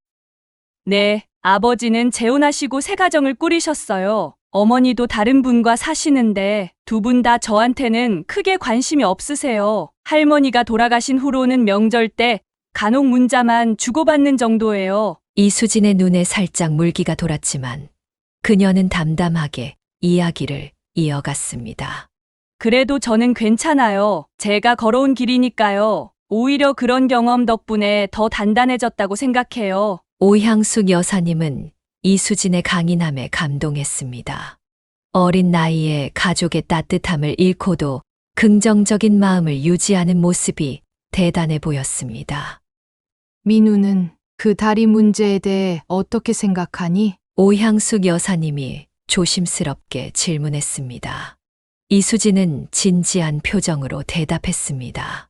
네, 아버지는 재혼하시고 새 가정을 꾸리셨어요. 어머니도 다른 분과 사시는데 두 분 다 저한테는 크게 관심이 없으세요. 할머니가 돌아가신 후로는 명절 때 간혹 문자만 주고받는 정도예요. 이수진의 눈에 살짝 물기가 돌았지만 그녀는 담담하게 이야기를 이어갔습니다. 그래도 저는 괜찮아요. 제가 걸어온 길이니까요. 오히려 그런 경험 덕분에 더 단단해졌다고 생각해요. 오향숙 여사님은 이수진의 강인함에 감동했습니다. 어린 나이에 가족의 따뜻함을 잃고도 긍정적인 마음을 유지하는 모습이 대단해 보였습니다. 민우는 그 다리 문제에 대해 어떻게 생각하니? 오향숙 여사님이 조심스럽게 질문했습니다. 이수진은 진지한 표정으로 대답했습니다.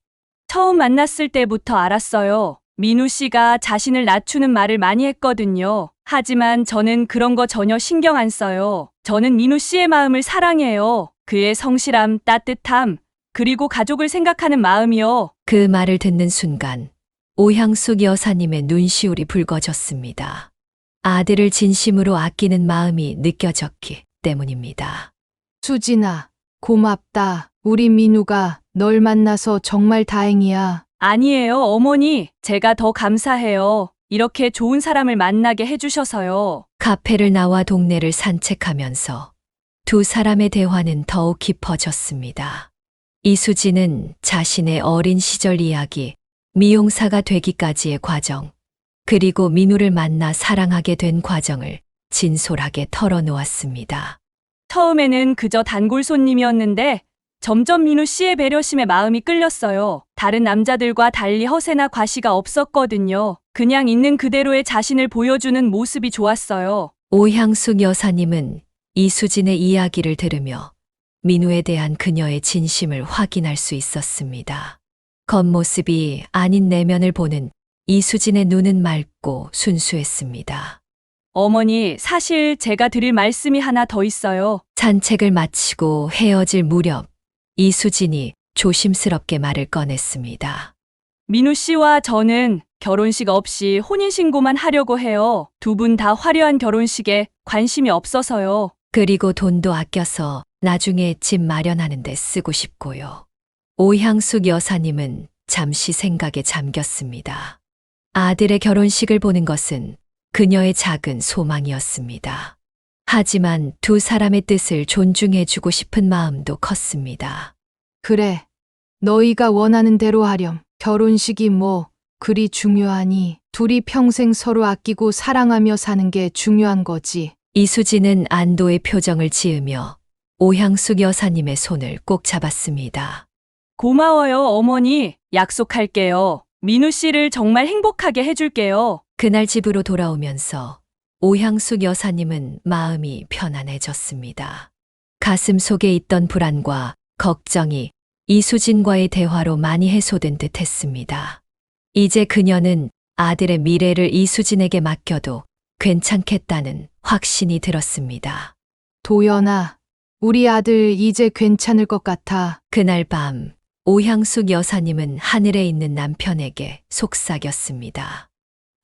처음 만났을 때부터 알았어요. 민우 씨가 자신을 낮추는 말을 많이 했거든요. 하지만 저는 그런 거 전혀 신경 안 써요. 저는 민우 씨의 마음을 사랑해요. 그의 성실함, 따뜻함, 그리고 가족을 생각하는 마음이요. 그 말을 듣는 순간 오향숙 여사님의 눈시울이 붉어졌습니다. 아들을 진심으로 아끼는 마음이 느껴졌기 때문입니다. 수진아, 고맙다. 우리 민우가 널 만나서 정말 다행이야. 아니에요, 어머니. 제가 더 감사해요. 이렇게 좋은 사람을 만나게 해주셔서요. 카페를 나와 동네를 산책하면서 두 사람의 대화는 더욱 깊어졌습니다. 이수진은 자신의 어린 시절 이야기, 미용사가 되기까지의 과정, 그리고 민우를 만나 사랑하게 된 과정을 진솔하게 털어놓았습니다. 처음에는 그저 단골 손님이었는데 점점 민우 씨의 배려심에 마음이 끌렸어요. 다른 남자들과 달리 허세나 과시가 없었거든요. 그냥 있는 그대로의 자신을 보여주는 모습이 좋았어요. 오향숙 여사님은 이수진의 이야기를 들으며 민우에 대한 그녀의 진심을 확인할 수 있었습니다. 겉모습이 아닌 내면을 보는 이수진의 눈은 맑고 순수했습니다. 어머니, 사실 제가 드릴 말씀이 하나 더 있어요. 산책을 마치고 헤어질 무렵 이수진이 조심스럽게 말을 꺼냈습니다. 민우 씨와 저는 결혼식 없이 혼인신고만 하려고 해요. 두 분 다 화려한 결혼식에 관심이 없어서요. 그리고 돈도 아껴서 나중에 집 마련하는 데 쓰고 싶고요. 오향숙 여사님은 잠시 생각에 잠겼습니다. 아들의 결혼식을 보는 것은 그녀의 작은 소망이었습니다. 하지만 두 사람의 뜻을 존중해주고 싶은 마음도 컸습니다. 그래. 너희가 원하는 대로 하렴. 결혼식이 뭐 그리 중요하니? 둘이 평생 서로 아끼고 사랑하며 사는 게 중요한 거지. 이수진은 안도의 표정을 지으며 오향숙 여사님의 손을 꼭 잡았습니다. 고마워요, 어머니. 약속할게요. 민우 씨를 정말 행복하게 해줄게요. 그날 집으로 돌아오면서 오향숙 여사님은 마음이 편안해졌습니다. 가슴 속에 있던 불안과 걱정이 이수진과의 대화로 많이 해소된 듯 했습니다. 이제 그녀는 아들의 미래를 이수진에게 맡겨도 괜찮겠다는 확신이 들었습니다. 도연아, 우리 아들 이제 괜찮을 것 같아. 그날 밤 오향숙 여사님은 하늘에 있는 남편에게 속삭였습니다.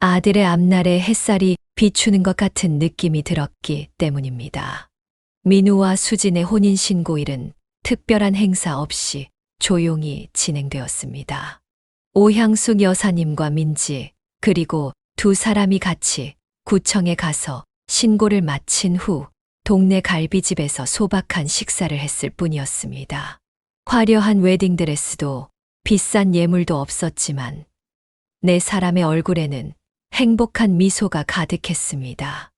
아들의 앞날에 햇살이 비추는 것 같은 느낌이 들었기 때문입니다. 민우와 수진의 혼인신고일은 특별한 행사 없이 조용히 진행되었습니다. 오향숙 여사님과 민지, 그리고 두 사람이 같이 구청에 가서 신고를 마친 후 동네 갈비집에서 소박한 식사를 했을 뿐이었습니다. 화려한 웨딩드레스도 비싼 예물도 없었지만 네 사람의 얼굴에는 행복한 미소가 가득했습니다.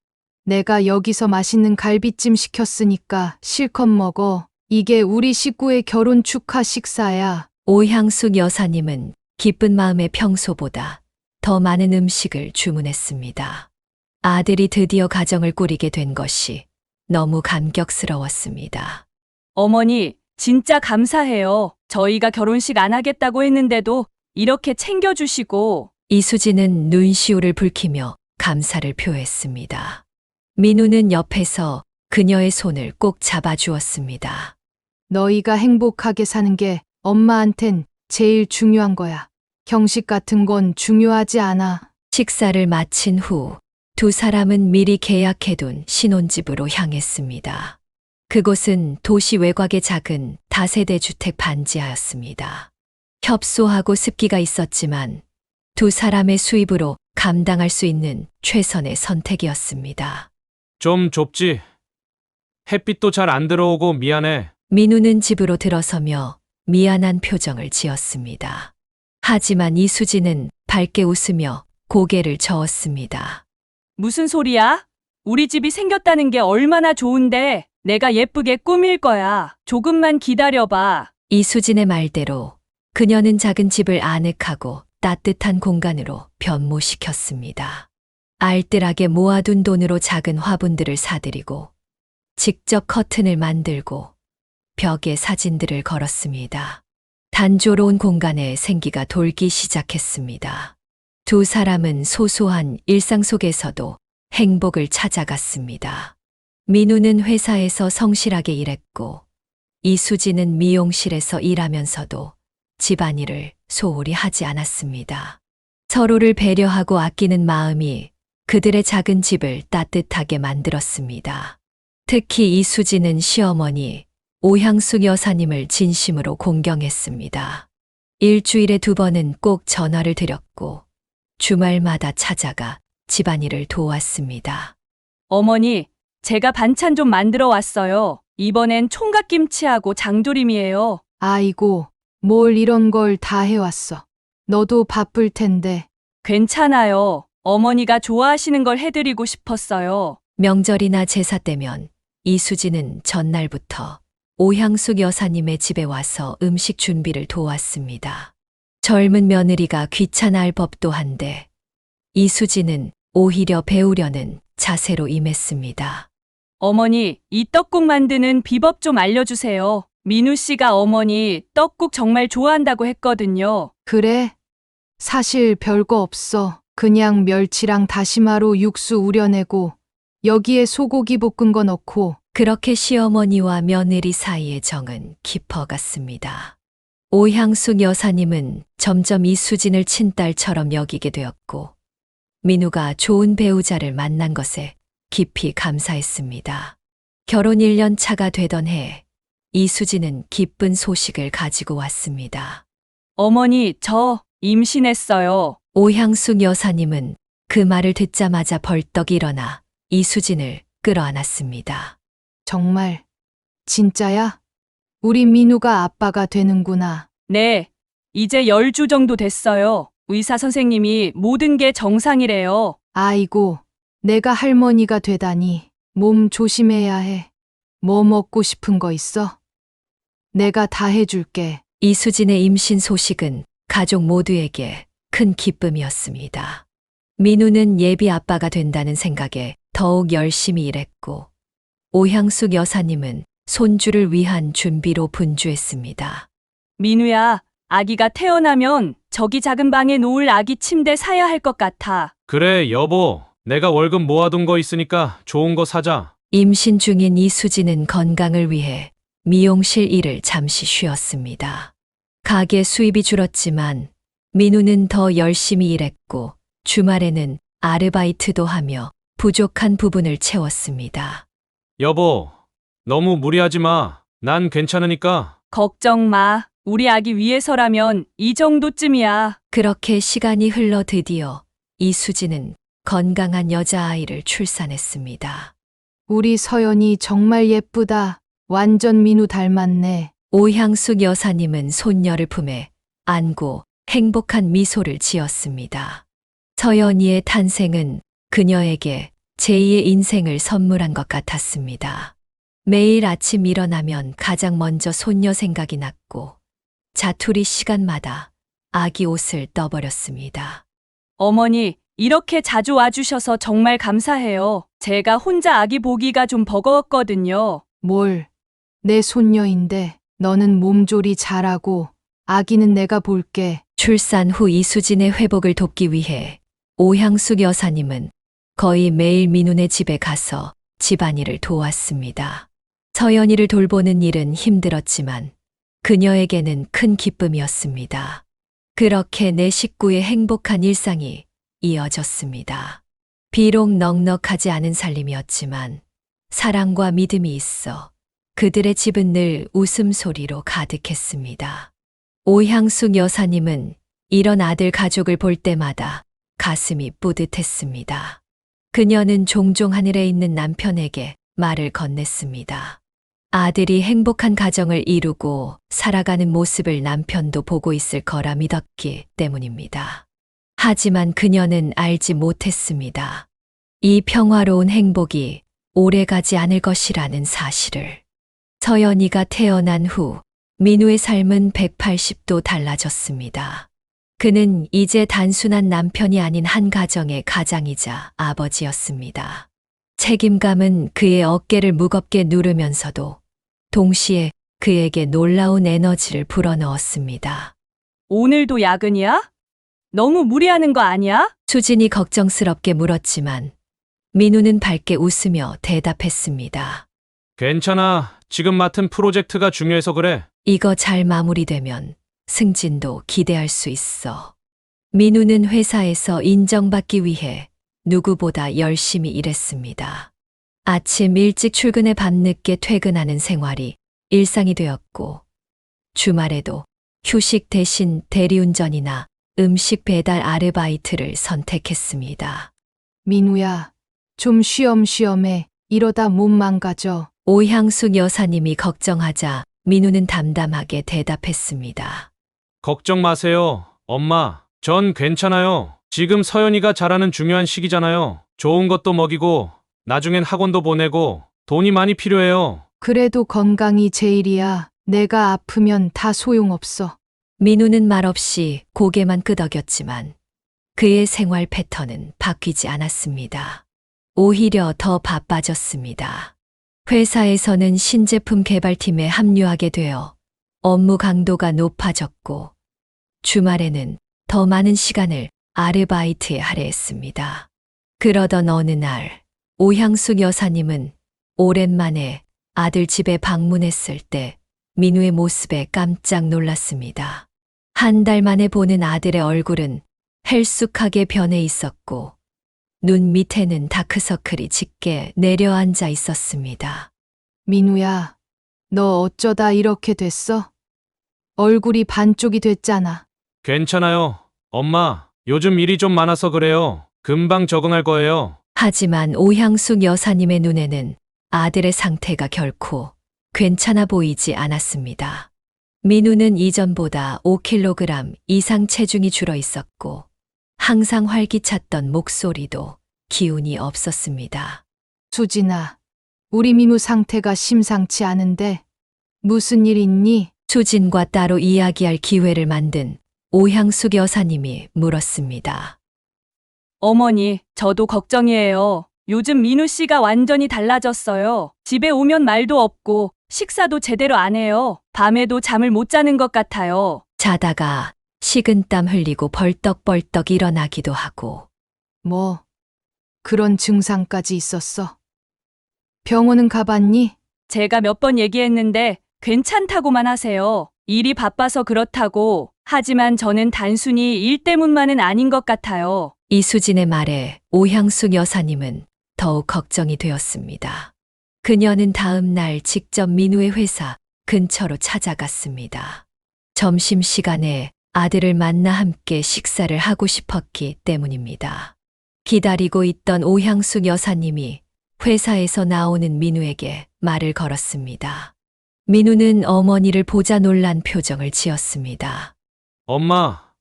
내가 여기서 맛있는 갈비찜 시켰으니까 실컷 먹어. 이게 우리 식구의 결혼 축하 식사야. 오향숙 여사님은 기쁜 마음에 평소보다 더 많은 음식을 주문했습니다. 아들이 드디어 가정을 꾸리게 된 것이 너무 감격스러웠습니다. 어머니, 진짜 감사해요. 저희가 결혼식 안 하겠다고 했는데도 이렇게 챙겨주시고. 이수진은 눈시울을 붉히며 감사를 표했습니다. 민우는 옆에서 그녀의 손을 꼭 잡아주었습니다. 너희가 행복하게 사는 게 엄마한텐 제일 중요한 거야. 형식 같은 건 중요하지 않아. 식사를 마친 후 두 사람은 미리 계약해둔 신혼집으로 향했습니다. 그곳은 도시 외곽의 작은 다세대 주택 반지하였습니다. 협소하고 습기가 있었지만 두 사람의 수입으로 감당할 수 있는 최선의 선택이었습니다. 좀 좁지? 햇빛도 잘 안 들어오고 미안해. 민우는 집으로 들어서며 미안한 표정을 지었습니다. 하지만 이수진은 밝게 웃으며 고개를 저었습니다. 무슨 소리야? 우리 집이 생겼다는 게 얼마나 좋은데 내가 예쁘게 꾸밀 거야. 조금만 기다려봐. 이수진의 말대로 그녀는 작은 집을 아늑하고 따뜻한 공간으로 변모시켰습니다. 알뜰하게 모아둔 돈으로 작은 화분들을 사들이고 직접 커튼을 만들고 벽에 사진들을 걸었습니다. 단조로운 공간에 생기가 돌기 시작했습니다. 두 사람은 소소한 일상 속에서도 행복을 찾아갔습니다. 민우는 회사에서 성실하게 일했고 이수진은 미용실에서 일하면서도 집안일을 소홀히 하지 않았습니다. 서로를 배려하고 아끼는 마음이 그들의 작은 집을 따뜻하게 만들었습니다. 특히 이수진은 시어머니 오향숙 여사님을 진심으로 공경했습니다. 일주일에 2번은 꼭 전화를 드렸고 주말마다 찾아가 집안일을 도왔습니다. 어머니, 제가 반찬 좀 만들어 왔어요. 이번엔 총각김치하고 장조림이에요. 아이고, 뭘 이런 걸 다 해왔어. 너도 바쁠 텐데. 괜찮아요. 어머니가 좋아하시는 걸 해드리고 싶었어요. 명절이나 제사 때면 이수진은 전날부터 오향숙 여사님의 집에 와서 음식 준비를 도왔습니다. 젊은 며느리가 귀찮아할 법도 한데 이수진은 오히려 배우려는 자세로 임했습니다. 어머니, 이 떡국 만드는 비법 좀 알려주세요. 민우 씨가 어머니 떡국 정말 좋아한다고 했거든요. 그래? 사실 별거 없어. 그냥 멸치랑 다시마로 육수 우려내고 여기에 소고기 볶은 거 넣고. 그렇게 시어머니와 며느리 사이의 정은 깊어갔습니다. 오향숙 여사님은 점점 이수진을 친딸처럼 여기게 되었고 민우가 좋은 배우자를 만난 것에 깊이 감사했습니다. 결혼 1년 차가 되던 해 이수진은 기쁜 소식을 가지고 왔습니다. 어머니, 저 임신했어요. 오향숙 여사님은 그 말을 듣자마자 벌떡 일어나 이수진을 끌어안았습니다. 정말? 진짜야? 우리 민우가 아빠가 되는구나. 네, 이제 10주 정도 됐어요. 의사 선생님이 모든 게 정상이래요. 아이고, 내가 할머니가 되다니. 몸 조심해야 해. 뭐 먹고 싶은 거 있어? 내가 다 해줄게. 이수진의 임신 소식은 가족 모두에게 큰 기쁨이었습니다. 민우는 예비 아빠가 된다는 생각에 더욱 열심히 일했고 오향숙 여사님은 손주를 위한 준비로 분주했습니다. 민우야, 아기가 태어나면 저기 작은 방에 놓을 아기 침대 사야 할 것 같아. 그래, 여보. 내가 월급 모아둔 거 있으니까 좋은 거 사자. 임신 중인 이수진은 건강을 위해 미용실 일을 잠시 쉬었습니다. 가게 수입이 줄었지만 민우는 더 열심히 일했고 주말에는 아르바이트도 하며 부족한 부분을 채웠습니다. 여보, 너무 무리하지 마. 난 괜찮으니까. 걱정 마. 우리 아기 위해서라면 이 정도쯤이야. 그렇게 시간이 흘러 드디어 이수진은 건강한 여자아이를 출산했습니다. 우리 서연이 정말 예쁘다. 완전 민우 닮았네. 오향숙 여사님은 손녀를 품에 안고 행복한 미소를 지었습니다. 서연이의 탄생은 그녀에게 제2의 인생을 선물한 것 같았습니다. 매일 아침 일어나면 가장 먼저 손녀 생각이 났고 자투리 시간마다 아기 옷을 떠버렸습니다. 어머니, 이렇게 자주 와주셔서 정말 감사해요. 제가 혼자 아기 보기가 좀 버거웠거든요. 뭘? 내 손녀인데 너는 몸조리 잘하고 아기는 내가 볼게. 출산 후 이수진의 회복을 돕기 위해 오향숙 여사님은 거의 매일 민훈의 집에 가서 집안일을 도왔습니다. 서연이를 돌보는 일은 힘들었지만 그녀에게는 큰 기쁨이었습니다. 그렇게 내 식구의 행복한 일상이 이어졌습니다. 비록 넉넉하지 않은 살림이었지만 사랑과 믿음이 있어 그들의 집은 늘 웃음소리로 가득했습니다. 오향숙 여사님은 이런 아들 가족을 볼 때마다 가슴이 뿌듯했습니다. 그녀는 종종 하늘에 있는 남편에게 말을 건넸습니다. 아들이 행복한 가정을 이루고 살아가는 모습을 남편도 보고 있을 거라 믿었기 때문입니다. 하지만 그녀는 알지 못했습니다. 이 평화로운 행복이 오래가지 않을 것이라는 사실을. 서연이가 태어난 후 민우의 삶은 180도 달라졌습니다. 그는 이제 단순한 남편이 아닌 한 가정의 가장이자 아버지였습니다. 책임감은 그의 어깨를 무겁게 누르면서도 동시에 그에게 놀라운 에너지를 불어넣었습니다. 오늘도 야근이야? 너무 무리하는 거 아니야? 수진이 걱정스럽게 물었지만 민우는 밝게 웃으며 대답했습니다. 괜찮아. 지금 맡은 프로젝트가 중요해서 그래. 이거 잘 마무리되면 승진도 기대할 수 있어. 민우는 회사에서 인정받기 위해 누구보다 열심히 일했습니다. 아침 일찍 출근해 밤늦게 퇴근하는 생활이 일상이 되었고 주말에도 휴식 대신 대리운전이나 음식 배달 아르바이트를 선택했습니다. 민우야, 좀 쉬엄쉬엄해. 이러다 몸 망가져. 오향숙 여사님이 걱정하자 민우는 담담하게 대답했습니다. 걱정 마세요. 엄마, 전 괜찮아요. 지금 서연이가 자라는 중요한 시기잖아요. 좋은 것도 먹이고 나중엔 학원도 보내고 돈이 많이 필요해요. 그래도 건강이 제일이야. 내가 아프면 다 소용없어. 민우는 말없이 고개만 끄덕였지만 그의 생활 패턴은 바뀌지 않았습니다. 오히려 더 바빠졌습니다. 회사에서는 신제품 개발팀에 합류하게 되어 업무 강도가 높아졌고 주말에는 더 많은 시간을 아르바이트에 할애했습니다. 그러던 어느 날 오향숙 여사님은 오랜만에 아들 집에 방문했을 때 민우의 모습에 깜짝 놀랐습니다. 한 달 만에 보는 아들의 얼굴은 헬쑥하게 변해 있었고 눈 밑에는 다크서클이 짙게 내려앉아 있었습니다. 민우야, 너 어쩌다 이렇게 됐어? 얼굴이 반쪽이 됐잖아. 괜찮아요. 엄마, 요즘 일이 좀 많아서 그래요. 금방 적응할 거예요. 하지만 오향숙 여사님의 눈에는 아들의 상태가 결코 괜찮아 보이지 않았습니다. 민우는 이전보다 5kg 이상 체중이 줄어 있었고 항상 활기찼던 목소리도 기운이 없었습니다. 수진아, 우리 민우 상태가 심상치 않은데 무슨 일 있니? 수진과 따로 이야기할 기회를 만든 오향숙 여사님이 물었습니다. 어머니, 저도 걱정이에요. 요즘 민우 씨가 완전히 달라졌어요. 집에 오면 말도 없고 식사도 제대로 안 해요. 밤에도 잠을 못 자는 것 같아요. 자다가 식은땀 흘리고 벌떡벌떡 일어나기도 하고. 뭐, 그런 증상까지 있었어? 병원은 가봤니? 제가 몇 번 얘기했는데 괜찮다고만 하세요. 일이 바빠서 그렇다고. 하지만 저는 단순히 일 때문만은 아닌 것 같아요. 이수진의 말에 오향숙 여사님은 더욱 걱정이 되었습니다. 그녀는 다음 날 직접 민우의 회사 근처로 찾아갔습니다. 점심시간에 아들을 만나 함께 식사를 하고 싶었기 때문입니다. 기다리고 있던 오향숙 여사님이 회사에서 나오는 민우에게 말을 걸었습니다. 민우는 어머니를 보자 놀란 표정을 지었습니다. 엄마,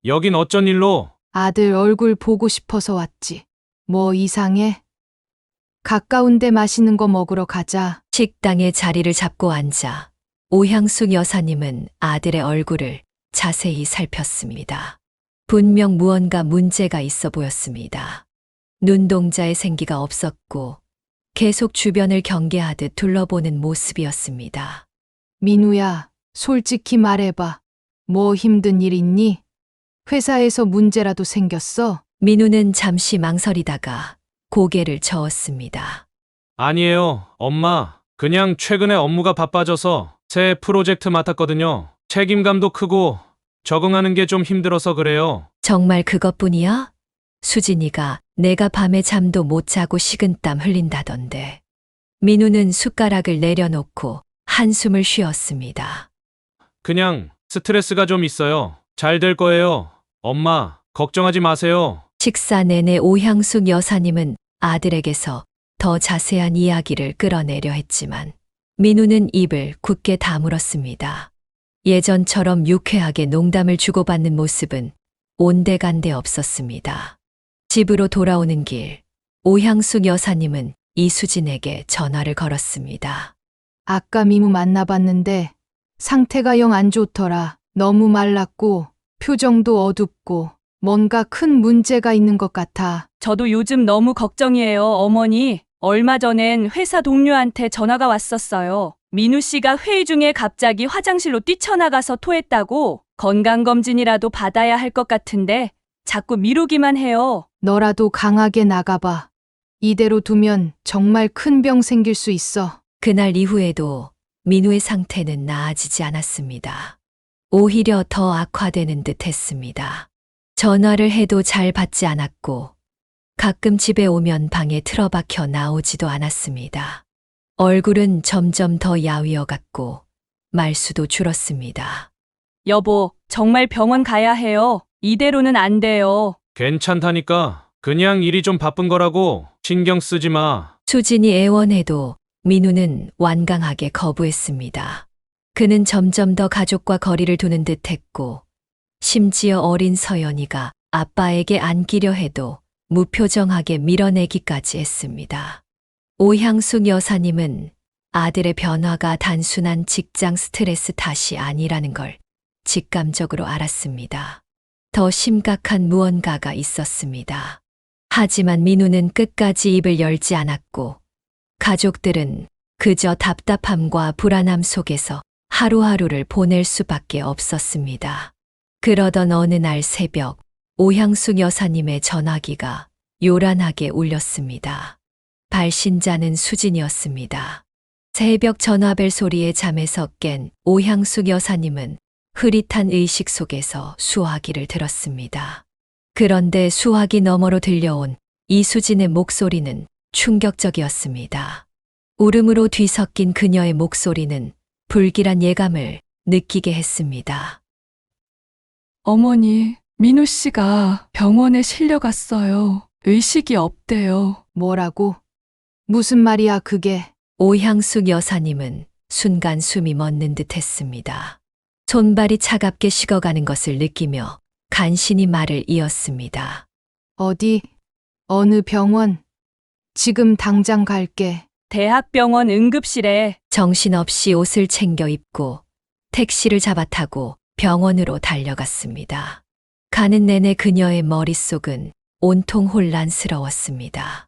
여긴 어쩐 일로? 아들 얼굴 보고 싶어서 왔지. 뭐 이상해? 가까운데 맛있는 거 먹으러 가자. 식당에 자리를 잡고 앉아 오향숙 여사님은 아들의 얼굴을 자세히 살폈습니다. 분명 무언가 문제가 있어 보였습니다. 눈동자에 생기가 없었고 계속 주변을 경계하듯 둘러보는 모습이었습니다. 민우야, 솔직히 말해봐. 뭐 힘든 일 있니? 회사에서 문제라도 생겼어? 민우는 잠시 망설이다가 고개를 저었습니다. 아니에요, 엄마. 그냥 최근에 업무가 바빠져서 새 프로젝트 맡았거든요. 책임감도 크고 적응하는 게 좀 힘들어서 그래요. 정말 그것뿐이야? 수진이가 내가 밤에 잠도 못 자고 식은땀 흘린다던데. 민우는 숟가락을 내려놓고 한숨을 쉬었습니다. 그냥 스트레스가 좀 있어요. 잘 될 거예요. 엄마, 걱정하지 마세요. 식사 내내 오향숙 여사님은 아들에게서 더 자세한 이야기를 끌어내려 했지만 민우는 입을 굳게 다물었습니다. 예전처럼 유쾌하게 농담을 주고받는 모습은 온데간데 없었습니다. 집으로 돌아오는 길, 오향숙 여사님은 이수진에게 전화를 걸었습니다. 아까 민우 만나봤는데 상태가 영 안 좋더라. 너무 말랐고 표정도 어둡고 뭔가 큰 문제가 있는 것 같아. 저도 요즘 너무 걱정이에요, 어머니. 얼마 전엔 회사 동료한테 전화가 왔었어요. 민우 씨가 회의 중에 갑자기 화장실로 뛰쳐나가서 토했다고. 건강검진이라도 받아야 할 것 같은데 자꾸 미루기만 해요. 너라도 강하게 나가봐. 이대로 두면 정말 큰 병 생길 수 있어. 그날 이후에도 민우의 상태는 나아지지 않았습니다. 오히려 더 악화되는 듯 했습니다. 전화를 해도 잘 받지 않았고 가끔 집에 오면 방에 틀어박혀 나오지도 않았습니다. 얼굴은 점점 더 야위어갔고 말수도 줄었습니다. 여보, 정말 병원 가야 해요. 이대로는 안 돼요. 괜찮다니까. 그냥 일이 좀 바쁜 거라고 신경 쓰지 마. 수진이 애원해도 민우는 완강하게 거부했습니다. 그는 점점 더 가족과 거리를 두는 듯 했고 심지어 어린 서연이가 아빠에게 안기려 해도 무표정하게 밀어내기까지 했습니다. 오향숙 여사님은 아들의 변화가 단순한 직장 스트레스 탓이 아니라는 걸 직감적으로 알았습니다. 더 심각한 무언가가 있었습니다. 하지만 민우는 끝까지 입을 열지 않았고 가족들은 그저 답답함과 불안함 속에서 하루하루를 보낼 수밖에 없었습니다. 그러던 어느 날 새벽 오향숙 여사님의 전화기가 요란하게 울렸습니다. 발신자는 수진이었습니다. 새벽 전화벨 소리에 잠에서 깬 오향숙 여사님은 흐릿한 의식 속에서 수화기를 들었습니다. 그런데 수화기 너머로 들려온 이수진의 목소리는 충격적이었습니다. 울음으로 뒤섞인 그녀의 목소리는 불길한 예감을 느끼게 했습니다. 어머니, 민우 씨가 병원에 실려갔어요. 의식이 없대요. 뭐라고? 무슨 말이야 그게? 오향숙 여사님은 순간 숨이 멎는 듯 했습니다. 손발이 차갑게 식어가는 것을 느끼며 간신히 말을 이었습니다. 어디? 어느 병원? 지금 당장 갈게. 대학병원 응급실에. 정신없이 옷을 챙겨 입고 택시를 잡아타고 병원으로 달려갔습니다. 가는 내내 그녀의 머릿속은 온통 혼란스러웠습니다.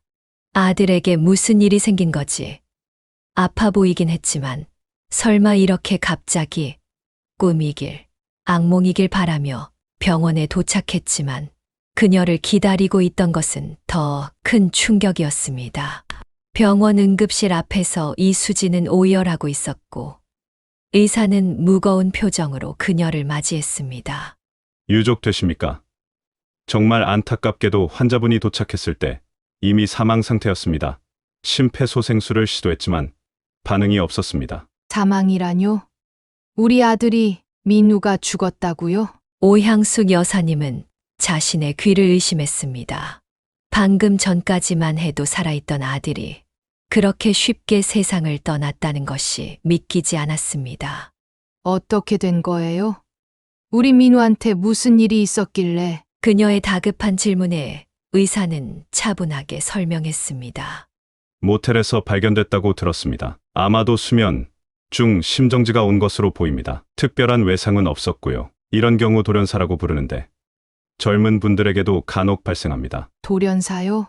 아들에게 무슨 일이 생긴 거지? 아파 보이긴 했지만 설마 이렇게 갑자기 꿈이길, 악몽이길 바라며 병원에 도착했지만 그녀를 기다리고 있던 것은 더 큰 충격이었습니다. 병원 응급실 앞에서 이수진은 오열하고 있었고 의사는 무거운 표정으로 그녀를 맞이했습니다. 유족되십니까? 정말 안타깝게도 환자분이 도착했을 때 이미 사망 상태였습니다. 심폐소생술을 시도했지만 반응이 없었습니다. 사망이라뇨? 우리 아들이 민우가 죽었다고요? 오향숙 여사님은 자신의 귀를 의심했습니다. 방금 전까지만 해도 살아있던 아들이 그렇게 쉽게 세상을 떠났다는 것이 믿기지 않았습니다. 어떻게 된 거예요? 우리 민우한테 무슨 일이 있었길래? 그녀의 다급한 질문에 의사는 차분하게 설명했습니다. 모텔에서 발견됐다고 들었습니다. 아마도 수면 중 심정지가 온 것으로 보입니다. 특별한 외상은 없었고요. 이런 경우 돌연사라고 부르는데 젊은 분들에게도 간혹 발생합니다. 돌연사요?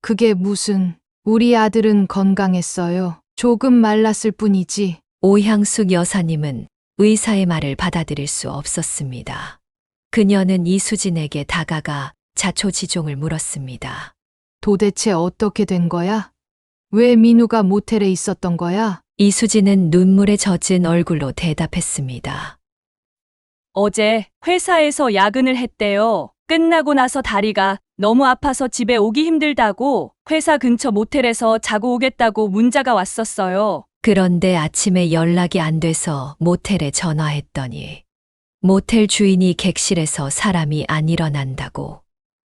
그게 무슨, 우리 아들은 건강했어요. 조금 말랐을 뿐이지. 오향숙 여사님은 의사의 말을 받아들일 수 없었습니다. 그녀는 이수진에게 다가가 자초지종을 물었습니다. 도대체 어떻게 된 거야? 왜 민우가 모텔에 있었던 거야? 이수진은 눈물에 젖은 얼굴로 대답했습니다. 어제 회사에서 야근을 했대요. 끝나고 나서 다리가 너무 아파서 집에 오기 힘들다고 회사 근처 모텔에서 자고 오겠다고 문자가 왔었어요. 그런데 아침에 연락이 안 돼서 모텔에 전화했더니 모텔 주인이 객실에서 사람이 안 일어난다고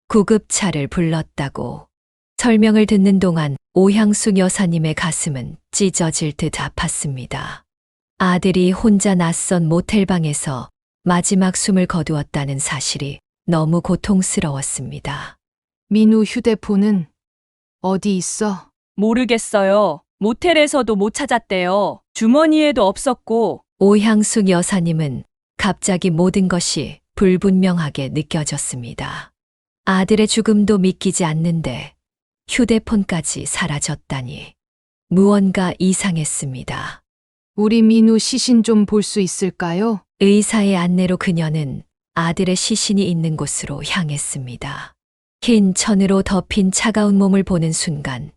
구급차를 불렀다고 설명을 듣는 동안 오향숙 여사님의 가슴은 찢어질 듯 아팠습니다. 아들이 혼자 낯선 모텔방에서 마지막 숨을 거두었다는 사실이 너무 고통스러웠습니다. 민우 휴대폰은 어디 있어? 모르겠어요. 모텔에서도 못 찾았대요. 주머니에도 없었고. 오향숙 여사님은 갑자기 모든 것이 불분명하게 느껴졌습니다. 아들의 죽음도 믿기지 않는데 휴대폰까지 사라졌다니 무언가 이상했습니다. 우리 민우 시신 좀 볼 수 있을까요? 의사의 안내로 그녀는 아들의 시신이 있는 곳으로 향했습니다. 흰 천으로 덮인 차가운 몸을 보는 순간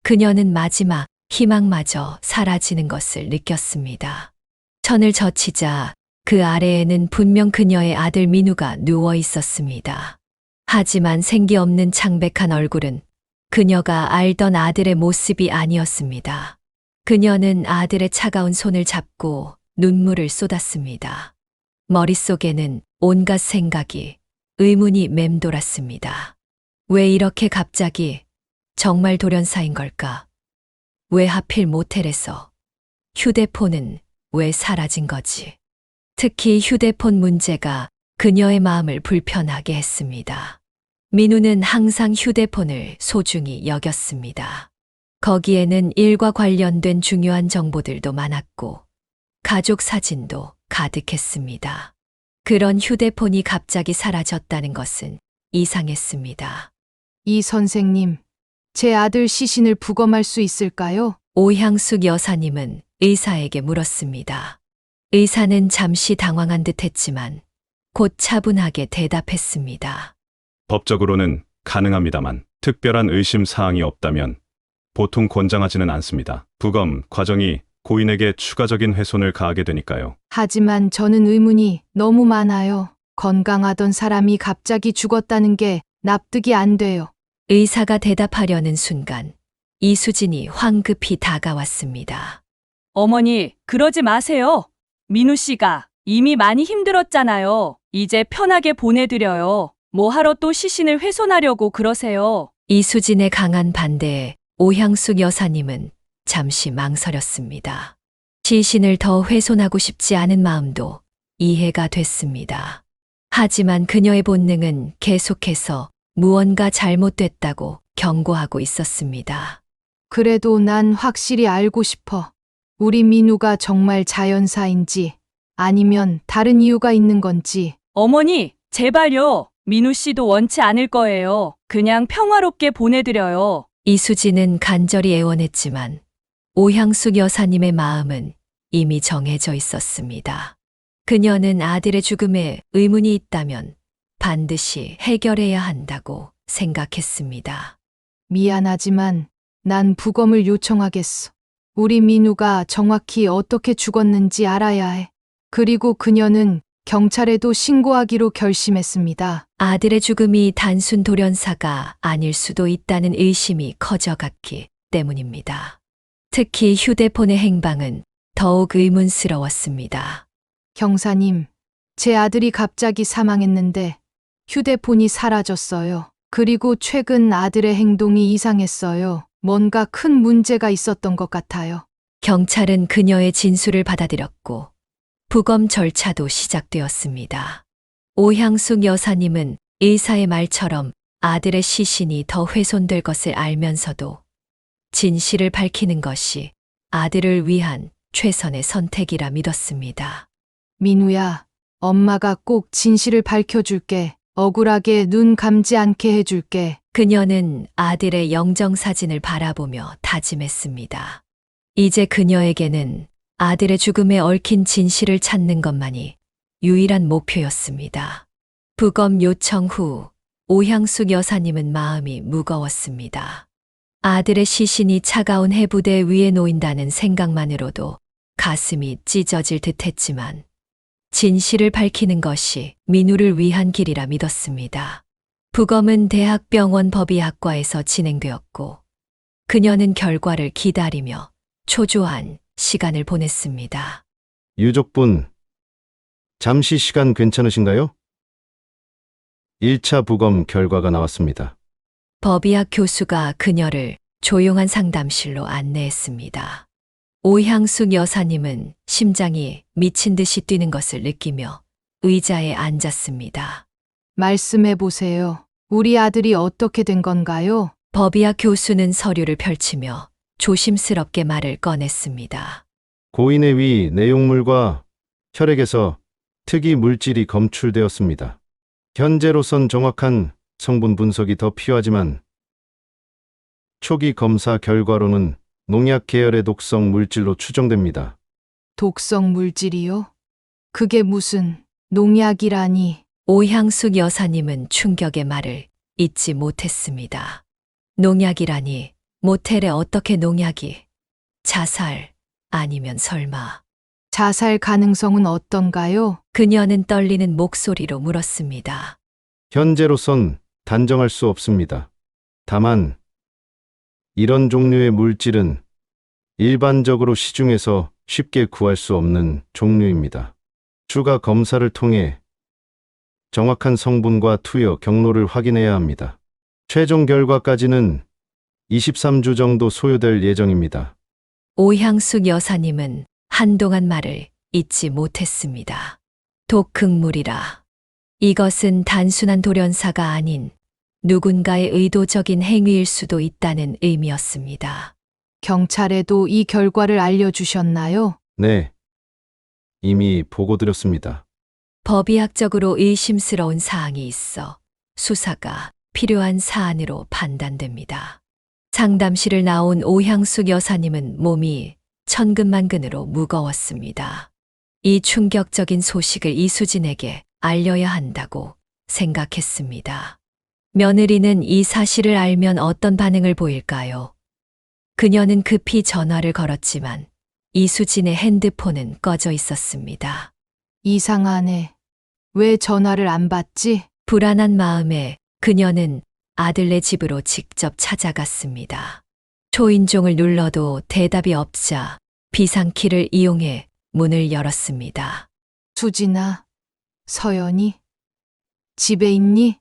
그녀는 마지막 희망마저 사라지는 것을 느꼈습니다. 천을 젖히자 그 아래에는 분명 그녀의 아들 민우가 누워 있었습니다. 하지만 생기 없는 창백한 얼굴은 그녀가 알던 아들의 모습이 아니었습니다. 그녀는 아들의 차가운 손을 잡고 눈물을 쏟았습니다. 머릿속에는 온갖 생각이, 의문이 맴돌았습니다. 왜 이렇게 갑자기 정말 돌연사인 걸까? 왜 하필 모텔에서? 휴대폰은 왜 사라진 거지? 특히 휴대폰 문제가 그녀의 마음을 불편하게 했습니다. 민우는 항상 휴대폰을 소중히 여겼습니다. 거기에는 일과 관련된 중요한 정보들도 많았고 가족 사진도 가득했습니다. 그런 휴대폰이 갑자기 사라졌다는 것은 이상했습니다. 이 선생님, 제 아들 시신을 부검할 수 있을까요? 오향숙 여사님은 의사에게 물었습니다. 의사는 잠시 당황한 듯 했지만 곧 차분하게 대답했습니다. 법적으로는 가능합니다만 특별한 의심 사항이 없다면 보통 권장하지는 않습니다. 부검 과정이 고인에게 추가적인 훼손을 가하게 되니까요. 하지만 저는 의문이 너무 많아요. 건강하던 사람이 갑자기 죽었다는 게 납득이 안 돼요. 의사가 대답하려는 순간 이수진이 황급히 다가왔습니다. 어머니, 그러지 마세요. 민우 씨가 이미 많이 힘들었잖아요. 이제 편하게 보내드려요. 뭐하러 또 시신을 훼손하려고 그러세요. 이수진의 강한 반대에 오향숙 여사님은 잠시 망설였습니다. 시신을 더 훼손하고 싶지 않은 마음도 이해가 됐습니다. 하지만 그녀의 본능은 계속해서 무언가 잘못됐다고 경고하고 있었습니다. 그래도 난 확실히 알고 싶어. 우리 민우가 정말 자연사인지 아니면 다른 이유가 있는 건지. 어머니, 제발요. 민우 씨도 원치 않을 거예요. 그냥 평화롭게 보내드려요. 이수진은 간절히 애원했지만 오향숙 여사님의 마음은 이미 정해져 있었습니다. 그녀는 아들의 죽음에 의문이 있다면 반드시 해결해야 한다고 생각했습니다. 미안하지만 난 부검을 요청하겠어. 우리 민우가 정확히 어떻게 죽었는지 알아야 해. 그리고 그녀는 경찰에도 신고하기로 결심했습니다. 아들의 죽음이 단순 돌연사가 아닐 수도 있다는 의심이 커져갔기 때문입니다. 특히 휴대폰의 행방은 더욱 의문스러웠습니다. 형사님, 제 아들이 갑자기 사망했는데 휴대폰이 사라졌어요. 그리고 최근 아들의 행동이 이상했어요. 뭔가 큰 문제가 있었던 것 같아요. 경찰은 그녀의 진술을 받아들였고 부검 절차도 시작되었습니다. 오향숙 여사님은 의사의 말처럼 아들의 시신이 더 훼손될 것을 알면서도 진실을 밝히는 것이 아들을 위한 최선의 선택이라 믿었습니다. 민우야, 엄마가 꼭 진실을 밝혀줄게. 억울하게 눈 감지 않게 해줄게. 그녀는 아들의 영정사진을 바라보며 다짐했습니다. 이제 그녀에게는 아들의 죽음에 얽힌 진실을 찾는 것만이 유일한 목표였습니다. 부검 요청 후 오향숙 여사님은 마음이 무거웠습니다. 아들의 시신이 차가운 해부대 위에 놓인다는 생각만으로도 가슴이 찢어질 듯 했지만 진실을 밝히는 것이 민우를 위한 길이라 믿었습니다. 부검은 대학병원 법의학과에서 진행되었고 그녀는 결과를 기다리며 초조한 시간을 보냈습니다. 유족분, 잠시 시간 괜찮으신가요? 1차 부검 결과가 나왔습니다. 법의학 교수가 그녀를 조용한 상담실로 안내했습니다. 오향숙 여사님은 심장이 미친 듯이 뛰는 것을 느끼며 의자에 앉았습니다. 말씀해 보세요. 우리 아들이 어떻게 된 건가요? 법의학 교수는 서류를 펼치며 조심스럽게 말을 꺼냈습니다. 고인의 위 내용물과 혈액에서 특이 물질이 검출되었습니다. 현재로선 정확한 성분 분석이 더 필요하지만 초기 검사 결과로는 농약 계열의 독성 물질로 추정됩니다. 독성 물질이요? 그게 무슨 농약이라니. 오향숙 여사님은 충격의 말을 잊지 못했습니다. 농약이라니, 모텔에 어떻게 농약이? 자살 아니면 설마. 자살 가능성은 어떤가요? 그녀는 떨리는 목소리로 물었습니다. 현재로선 단정할 수 없습니다. 다만 이런 종류의 물질은 일반적으로 시중에서 쉽게 구할 수 없는 종류입니다. 추가 검사를 통해 정확한 성분과 투여 경로를 확인해야 합니다. 최종 결과까지는 23주 정도 소요될 예정입니다. 오향숙 여사님은 한동안 말을 잊지 못했습니다. 독극물이라. 이것은 단순한 돌연사가 아닌 누군가의 의도적인 행위일 수도 있다는 의미였습니다. 경찰에도 이 결과를 알려주셨나요? 네, 이미 보고드렸습니다. 법의학적으로 의심스러운 사항이 있어 수사가 필요한 사안으로 판단됩니다. 상담실을 나온 오향숙 여사님은 몸이 천근만근으로 무거웠습니다. 이 충격적인 소식을 이수진에게 알려야 한다고 생각했습니다. 며느리는 이 사실을 알면 어떤 반응을 보일까요? 그녀는 급히 전화를 걸었지만 이수진의 핸드폰은 꺼져 있었습니다. 이상하네. 왜 전화를 안 받지? 불안한 마음에 그녀는 아들네 집으로 직접 찾아갔습니다. 초인종을 눌러도 대답이 없자 비상키를 이용해 문을 열었습니다. 수진아, 서연이? 집에 있니?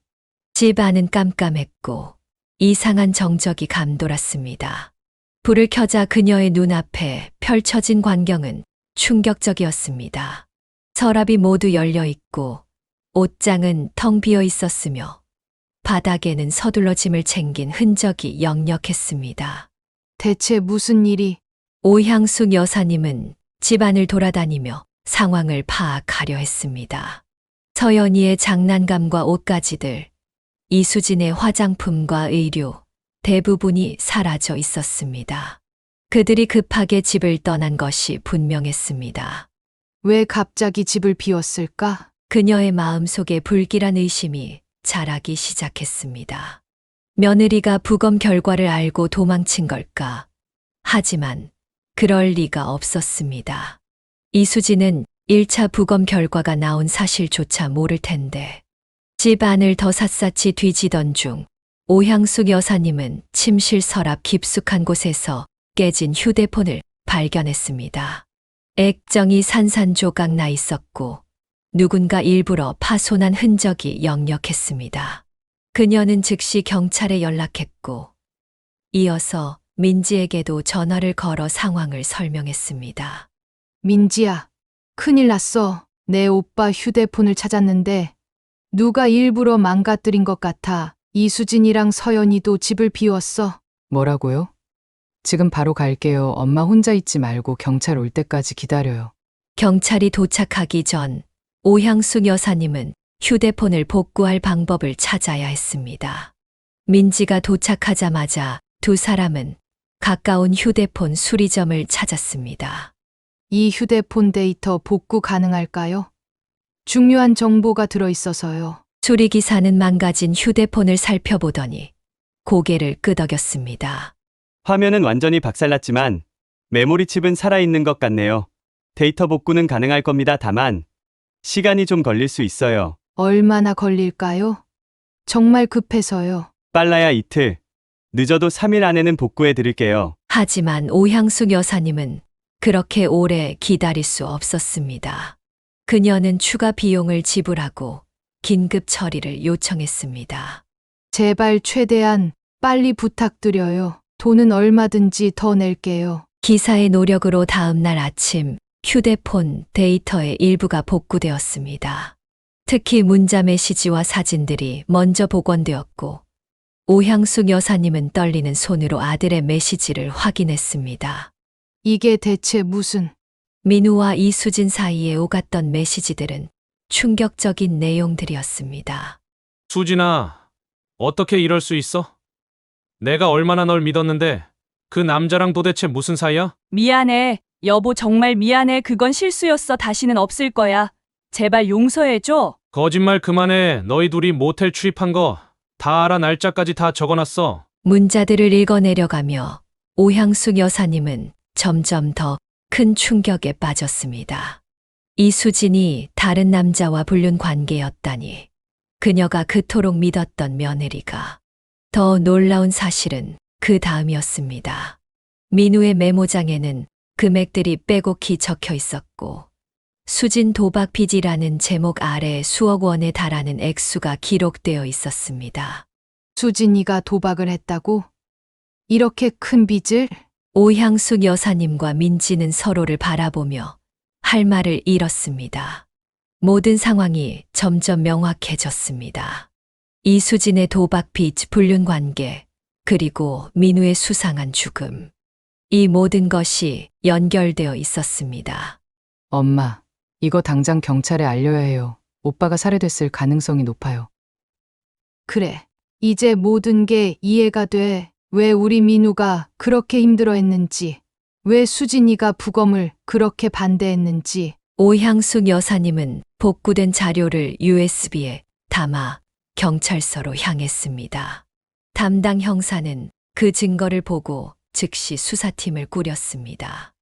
집 안은 깜깜했고 이상한 정적이 감돌았습니다. 불을 켜자 그녀의 눈앞에 펼쳐진 광경은 충격적이었습니다. 서랍이 모두 열려 있고 옷장은 텅 비어 있었으며 바닥에는 서둘러 짐을 챙긴 흔적이 역력했습니다. 대체 무슨 일이? 오향숙 여사님은 집안을 돌아다니며 상황을 파악하려 했습니다. 서연이의 장난감과 옷가지들, 이수진의 화장품과 의류, 대부분이 사라져 있었습니다. 그들이 급하게 집을 떠난 것이 분명했습니다. 왜 갑자기 집을 비웠을까? 그녀의 마음속에 불길한 의심이 자라기 시작했습니다. 며느리가 부검 결과를 알고 도망친 걸까? 하지만 그럴 리가 없었습니다. 이수진은 1차 부검 결과가 나온 사실조차 모를 텐데. 집 안을 더 샅샅이 뒤지던 중 오향숙 여사님은 침실 서랍 깊숙한 곳에서 깨진 휴대폰을 발견했습니다. 액정이 산산조각 나 있었고 누군가 일부러 파손한 흔적이 역력했습니다. 그녀는 즉시 경찰에 연락했고 이어서 민지에게도 전화를 걸어 상황을 설명했습니다. 민지야, 큰일 났어. 내 오빠 휴대폰을 찾았는데 누가 일부러 망가뜨린 것 같아. 이수진이랑 서연이도 집을 비웠어. 뭐라고요? 지금 바로 갈게요. 엄마 혼자 있지 말고 경찰 올 때까지 기다려요. 경찰이 도착하기 전 오향숙 여사님은 휴대폰을 복구할 방법을 찾아야 했습니다. 민지가 도착하자마자 두 사람은 가까운 휴대폰 수리점을 찾았습니다. 이 휴대폰 데이터 복구 가능할까요? 중요한 정보가 들어있어서요. 수리기사는 망가진 휴대폰을 살펴보더니 고개를 끄덕였습니다. 화면은 완전히 박살났지만 메모리 칩은 살아있는 것 같네요. 데이터 복구는 가능할 겁니다. 다만 시간이 좀 걸릴 수 있어요. 얼마나 걸릴까요? 정말 급해서요. 빨라야 이틀, 늦어도 3일 안에는 복구해 드릴게요. 하지만 오향숙 여사님은 그렇게 오래 기다릴 수 없었습니다. 그녀는 추가 비용을 지불하고 긴급 처리를 요청했습니다. 제발 최대한 빨리 부탁드려요. 돈은 얼마든지 더 낼게요. 기사의 노력으로 다음 날 아침 휴대폰 데이터의 일부가 복구되었습니다. 특히 문자 메시지와 사진들이 먼저 복원되었고 오향숙 여사님은 떨리는 손으로 아들의 메시지를 확인했습니다. 이게 대체 무슨... 민우와 이수진 사이에 오갔던 메시지들은 충격적인 내용들이었습니다. 수진아, 어떻게 이럴 수 있어? 내가 얼마나 널 믿었는데 그 남자랑 도대체 무슨 사이야? 미안해. 여보 정말 미안해. 그건 실수였어. 다시는 없을 거야. 제발 용서해줘. 거짓말 그만해. 너희 둘이 모텔 출입한 거 다 알아. 날짜까지 다 적어놨어. 문자들을 읽어내려가며 오향숙 여사님은 점점 더 큰 충격에 빠졌습니다. 이수진이 다른 남자와 불륜 관계였다니. 그녀가 그토록 믿었던 며느리가. 더 놀라운 사실은 그 다음이었습니다. 민우의 메모장에는 금액들이 빼곡히 적혀 있었고 수진 도박 빚이라는 제목 아래 수억 원에 달하는 액수가 기록되어 있었습니다. 수진이가 도박을 했다고? 이렇게 큰 빚을? 오향숙 여사님과 민지는 서로를 바라보며 할 말을 잃었습니다. 모든 상황이 점점 명확해졌습니다. 이수진의 도박 빚, 불륜 관계, 그리고 민우의 수상한 죽음. 이 모든 것이 연결되어 있었습니다. 엄마, 이거 당장 경찰에 알려야 해요. 오빠가 살해됐을 가능성이 높아요. 그래. 이제 모든 게 이해가 돼. 왜 우리 민우가 그렇게 힘들어했는지, 왜 수진이가 부검을 그렇게 반대했는지. 오향숙 여사님은 복구된 자료를 USB에 담아 경찰서로 향했습니다. 담당 형사는 그 증거를 보고 즉시 수사팀을 꾸렸습니다.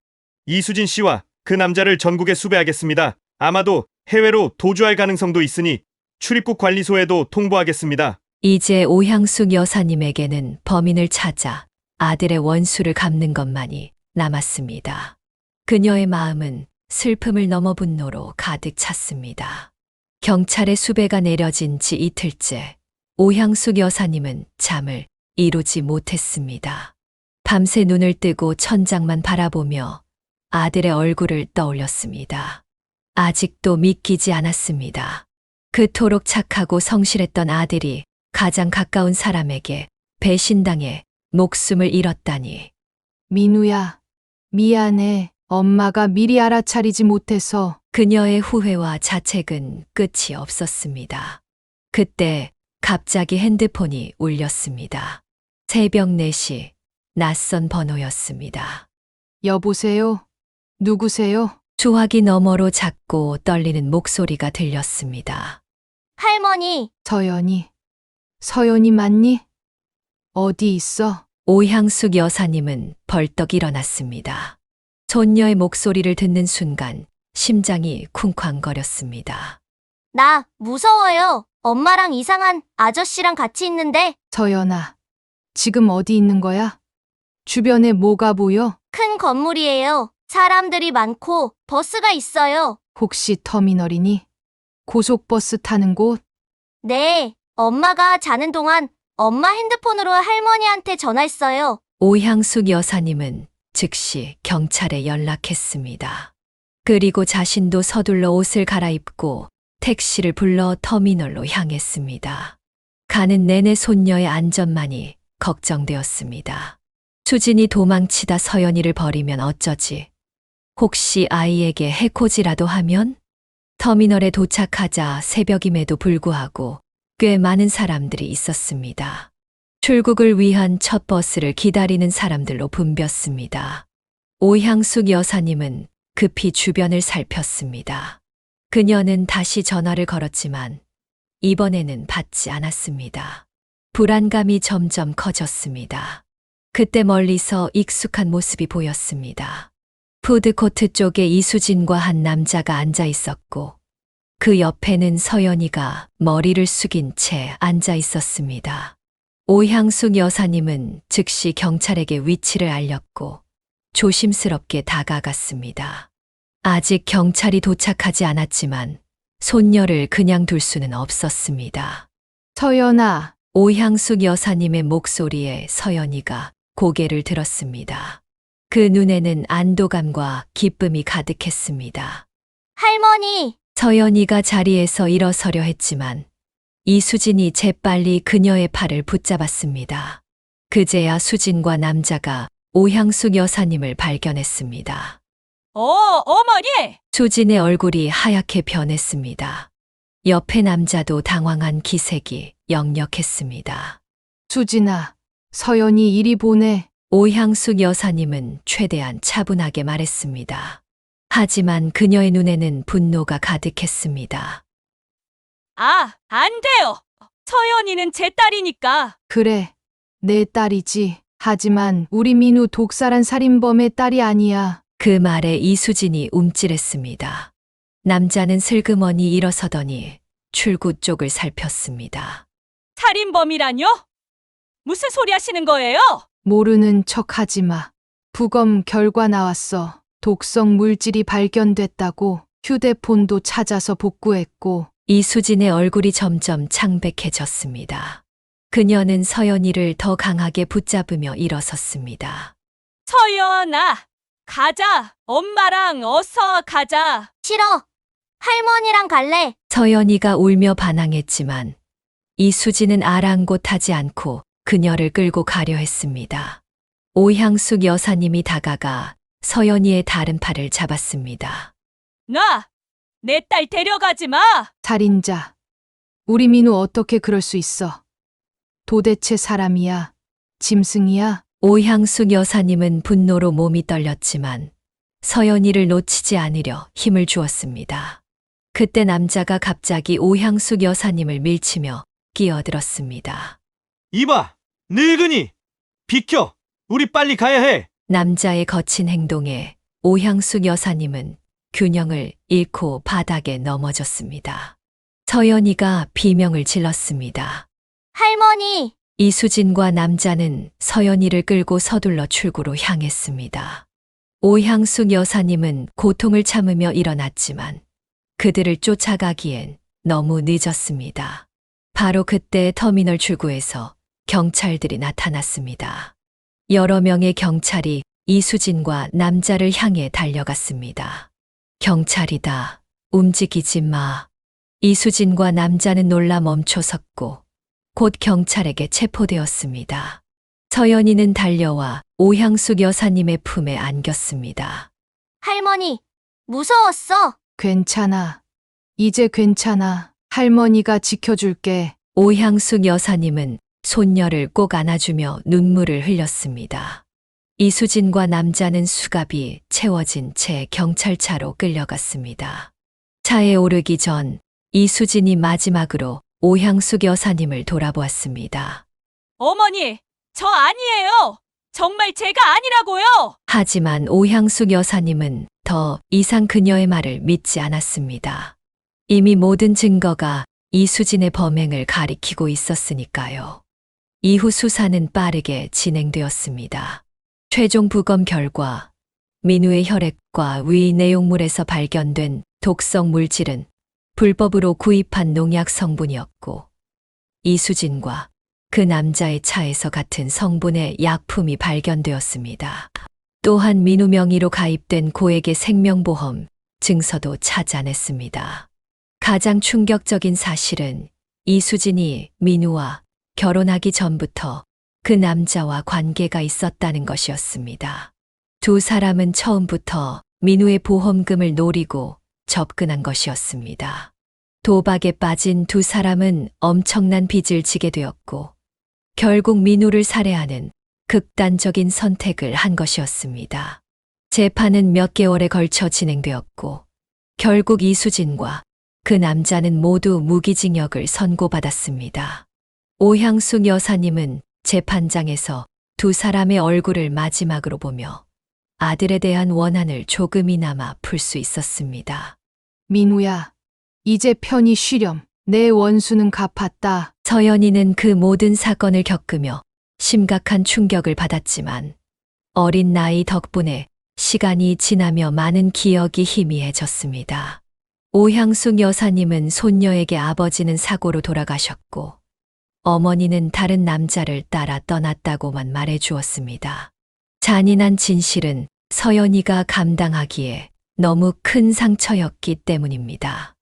이수진 씨와 그 남자를 전국에 수배하겠습니다. 아마도 해외로 도주할 가능성도 있으니 출입국 관리소에도 통보하겠습니다. 이제 오향숙 여사님에게는 범인을 찾아 아들의 원수를 갚는 것만이 남았습니다. 그녀의 마음은 슬픔을 넘어 분노로 가득 찼습니다. 경찰의 수배가 내려진 지 이틀째, 오향숙 여사님은 잠을 이루지 못했습니다. 밤새 눈을 뜨고 천장만 바라보며 아들의 얼굴을 떠올렸습니다. 아직도 믿기지 않았습니다. 그토록 착하고 성실했던 아들이 가장 가까운 사람에게 배신당해 목숨을 잃었다니. 민우야, 미안해. 엄마가 미리 알아차리지 못해서. 그녀의 후회와 자책은 끝이 없었습니다. 그때 갑자기 핸드폰이 울렸습니다. 새벽 4시, 낯선 번호였습니다. 여보세요? 누구세요? 수화기 너머로 작고 떨리는 목소리가 들렸습니다. 할머니. 서연이 맞니? 어디 있어? 오향숙 여사님은 벌떡 일어났습니다. 손녀의 목소리를 듣는 순간 심장이 쿵쾅거렸습니다. 나 무서워요. 엄마랑 이상한 아저씨랑 같이 있는데. 서연아, 지금 어디 있는 거야? 주변에 뭐가 보여? 큰 건물이에요. 사람들이 많고 버스가 있어요. 혹시 터미널이니? 고속버스 타는 곳? 네, 엄마가 자는 동안 엄마 핸드폰으로 할머니한테 전화했어요. 오향숙 여사님은 즉시 경찰에 연락했습니다. 그리고 자신도 서둘러 옷을 갈아입고 택시를 불러 터미널로 향했습니다. 가는 내내 손녀의 안전만이 걱정되었습니다. 수진이 도망치다 서연이를 버리면 어쩌지? 혹시 아이에게 해코지라도 하면? 터미널에 도착하자 새벽임에도 불구하고 꽤 많은 사람들이 있었습니다. 출국을 위한 첫 버스를 기다리는 사람들로 붐볐습니다. 오향숙 여사님은 급히 주변을 살폈습니다. 그녀는 다시 전화를 걸었지만 이번에는 받지 않았습니다. 불안감이 점점 커졌습니다. 그때 멀리서 익숙한 모습이 보였습니다. 푸드코트 쪽에 이수진과 한 남자가 앉아 있었고 그 옆에는 서연이가 머리를 숙인 채 앉아 있었습니다. 오향숙 여사님은 즉시 경찰에게 위치를 알렸고 조심스럽게 다가갔습니다. 아직 경찰이 도착하지 않았지만 손녀를 그냥 둘 수는 없었습니다. 서연아, 오향숙 여사님의 목소리에 서연이가 고개를 들었습니다. 그 눈에는 안도감과 기쁨이 가득했습니다. 할머니! 서연이가 자리에서 일어서려 했지만 이수진이 재빨리 그녀의 팔을 붙잡았습니다. 그제야 수진과 남자가 오향숙 여사님을 발견했습니다. 어머니! 수진의 얼굴이 하얗게 변했습니다. 옆에 남자도 당황한 기색이 역력했습니다. 수진아, 서연이 이리 보내. 오향숙 여사님은 최대한 차분하게 말했습니다. 하지만 그녀의 눈에는 분노가 가득했습니다. 안 돼요. 서연이는 제 딸이니까. 그래, 내 딸이지. 하지만 우리 민우 독살한 살인범의 딸이 아니야. 그 말에 이수진이 움찔했습니다. 남자는 슬그머니 일어서더니 출구 쪽을 살폈습니다. 살인범이라뇨? 무슨 소리 하시는 거예요? 모르는 척 하지 마. 부검 결과 나왔어. 독성 물질이 발견됐다고. 휴대폰도 찾아서 복구했고. 이수진의 얼굴이 점점 창백해졌습니다. 그녀는 서연이를 더 강하게 붙잡으며 일어섰습니다. 서연아, 가자. 엄마랑 어서 가자. 싫어. 할머니랑 갈래. 서연이가 울며 반항했지만 이수진은 아랑곳하지 않고 그녀를 끌고 가려 했습니다. 오향숙 여사님이 다가가 서연이의 다른 팔을 잡았습니다. 내 딸 데려가지 마. 살인자. 우리 민우 어떻게 그럴 수 있어? 도대체 사람이야? 짐승이야? 오향숙 여사님은 분노로 몸이 떨렸지만 서연이를 놓치지 않으려 힘을 주었습니다. 그때 남자가 갑자기 오향숙 여사님을 밀치며 끼어들었습니다. 이봐! 늙은이! 비켜! 우리 빨리 가야 해! 남자의 거친 행동에 오향숙 여사님은 균형을 잃고 바닥에 넘어졌습니다. 서연이가 비명을 질렀습니다. 할머니! 이수진과 남자는 서연이를 끌고 서둘러 출구로 향했습니다. 오향숙 여사님은 고통을 참으며 일어났지만 그들을 쫓아가기엔 너무 늦었습니다. 바로 그때 터미널 출구에서 경찰들이 나타났습니다. 여러 명의 경찰이 이수진과 남자를 향해 달려갔습니다. 경찰이다. 움직이지 마. 이수진과 남자는 놀라 멈춰 섰고 곧 경찰에게 체포되었습니다. 서연이는 달려와 오향숙 여사님의 품에 안겼습니다. 할머니, 무서웠어. 괜찮아. 이제 괜찮아. 할머니가 지켜줄게. 오향숙 여사님은 손녀를 꼭 안아주며 눈물을 흘렸습니다. 이수진과 남자는 수갑이 채워진 채 경찰차로 끌려갔습니다. 차에 오르기 전 이수진이 마지막으로 오향숙 여사님을 돌아보았습니다. 어머니, 저 아니에요. 정말 제가 아니라고요. 하지만 오향숙 여사님은 더 이상 그녀의 말을 믿지 않았습니다. 이미 모든 증거가 이수진의 범행을 가리키고 있었으니까요. 이후 수사는 빠르게 진행되었습니다. 최종 부검 결과 민우의 혈액과 위 내용물에서 발견된 독성 물질은 불법으로 구입한 농약 성분이었고 이수진과 그 남자의 차에서 같은 성분의 약품이 발견되었습니다. 또한 민우 명의로 가입된 고액의 생명보험 증서도 찾아냈습니다. 가장 충격적인 사실은 이수진이 민우와 결혼하기 전부터 그 남자와 관계가 있었다는 것이었습니다. 두 사람은 처음부터 민우의 보험금을 노리고 접근한 것이었습니다. 도박에 빠진 두 사람은 엄청난 빚을 지게 되었고, 결국 민우를 살해하는 극단적인 선택을 한 것이었습니다. 재판은 몇 개월에 걸쳐 진행되었고, 결국 이수진과 그 남자는 모두 무기징역을 선고받았습니다. 오향숙 여사님은 재판장에서 두 사람의 얼굴을 마지막으로 보며 아들에 대한 원한을 조금이나마 풀 수 있었습니다. 민우야, 이제 편히 쉬렴. 내 원수는 갚았다. 서연이는 그 모든 사건을 겪으며 심각한 충격을 받았지만 어린 나이 덕분에 시간이 지나며 많은 기억이 희미해졌습니다. 오향숙 여사님은 손녀에게 아버지는 사고로 돌아가셨고 어머니는 다른 남자를 따라 떠났다고만 말해 주었습니다. 잔인한 진실은 서연이가 감당하기에 너무 큰 상처였기 때문입니다.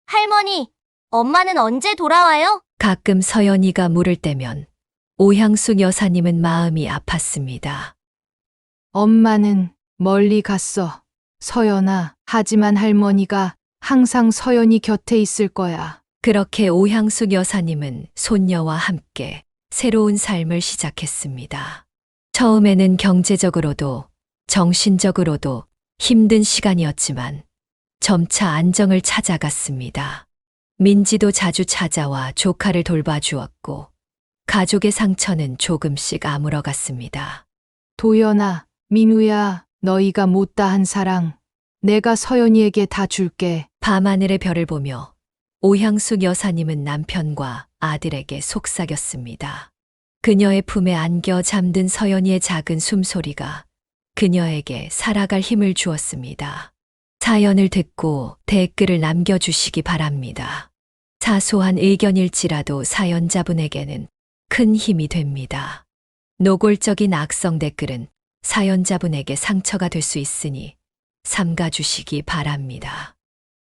할머니, 엄마는 언제 돌아와요? 가끔 서연이가 물을 때면 오향숙 여사님은 마음이 아팠습니다. 엄마는 멀리 갔어. 서연아, 하지만 할머니가 항상 서연이 곁에 있을 거야. 그렇게 오향숙 여사님은 손녀와 함께 새로운 삶을 시작했습니다. 처음에는 경제적으로도 정신적으로도 힘든 시간이었지만 점차 안정을 찾아갔습니다. 민지도 자주 찾아와 조카를 돌봐주었고 가족의 상처는 조금씩 아물어갔습니다. 도연아, 민우야, 너희가 못다한 사랑 내가 서연이에게 다 줄게. 밤하늘의 별을 보며 오향숙 여사님은 남편과 아들에게 속삭였습니다. 그녀의 품에 안겨 잠든 서연이의 작은 숨소리가 그녀에게 살아갈 힘을 주었습니다. 사연을 듣고 댓글을 남겨주시기 바랍니다. 사소한 의견일지라도 사연자분에게는 큰 힘이 됩니다. 노골적인 악성 댓글은 사연자분에게 상처가 될 수 있으니 삼가주시기 바랍니다.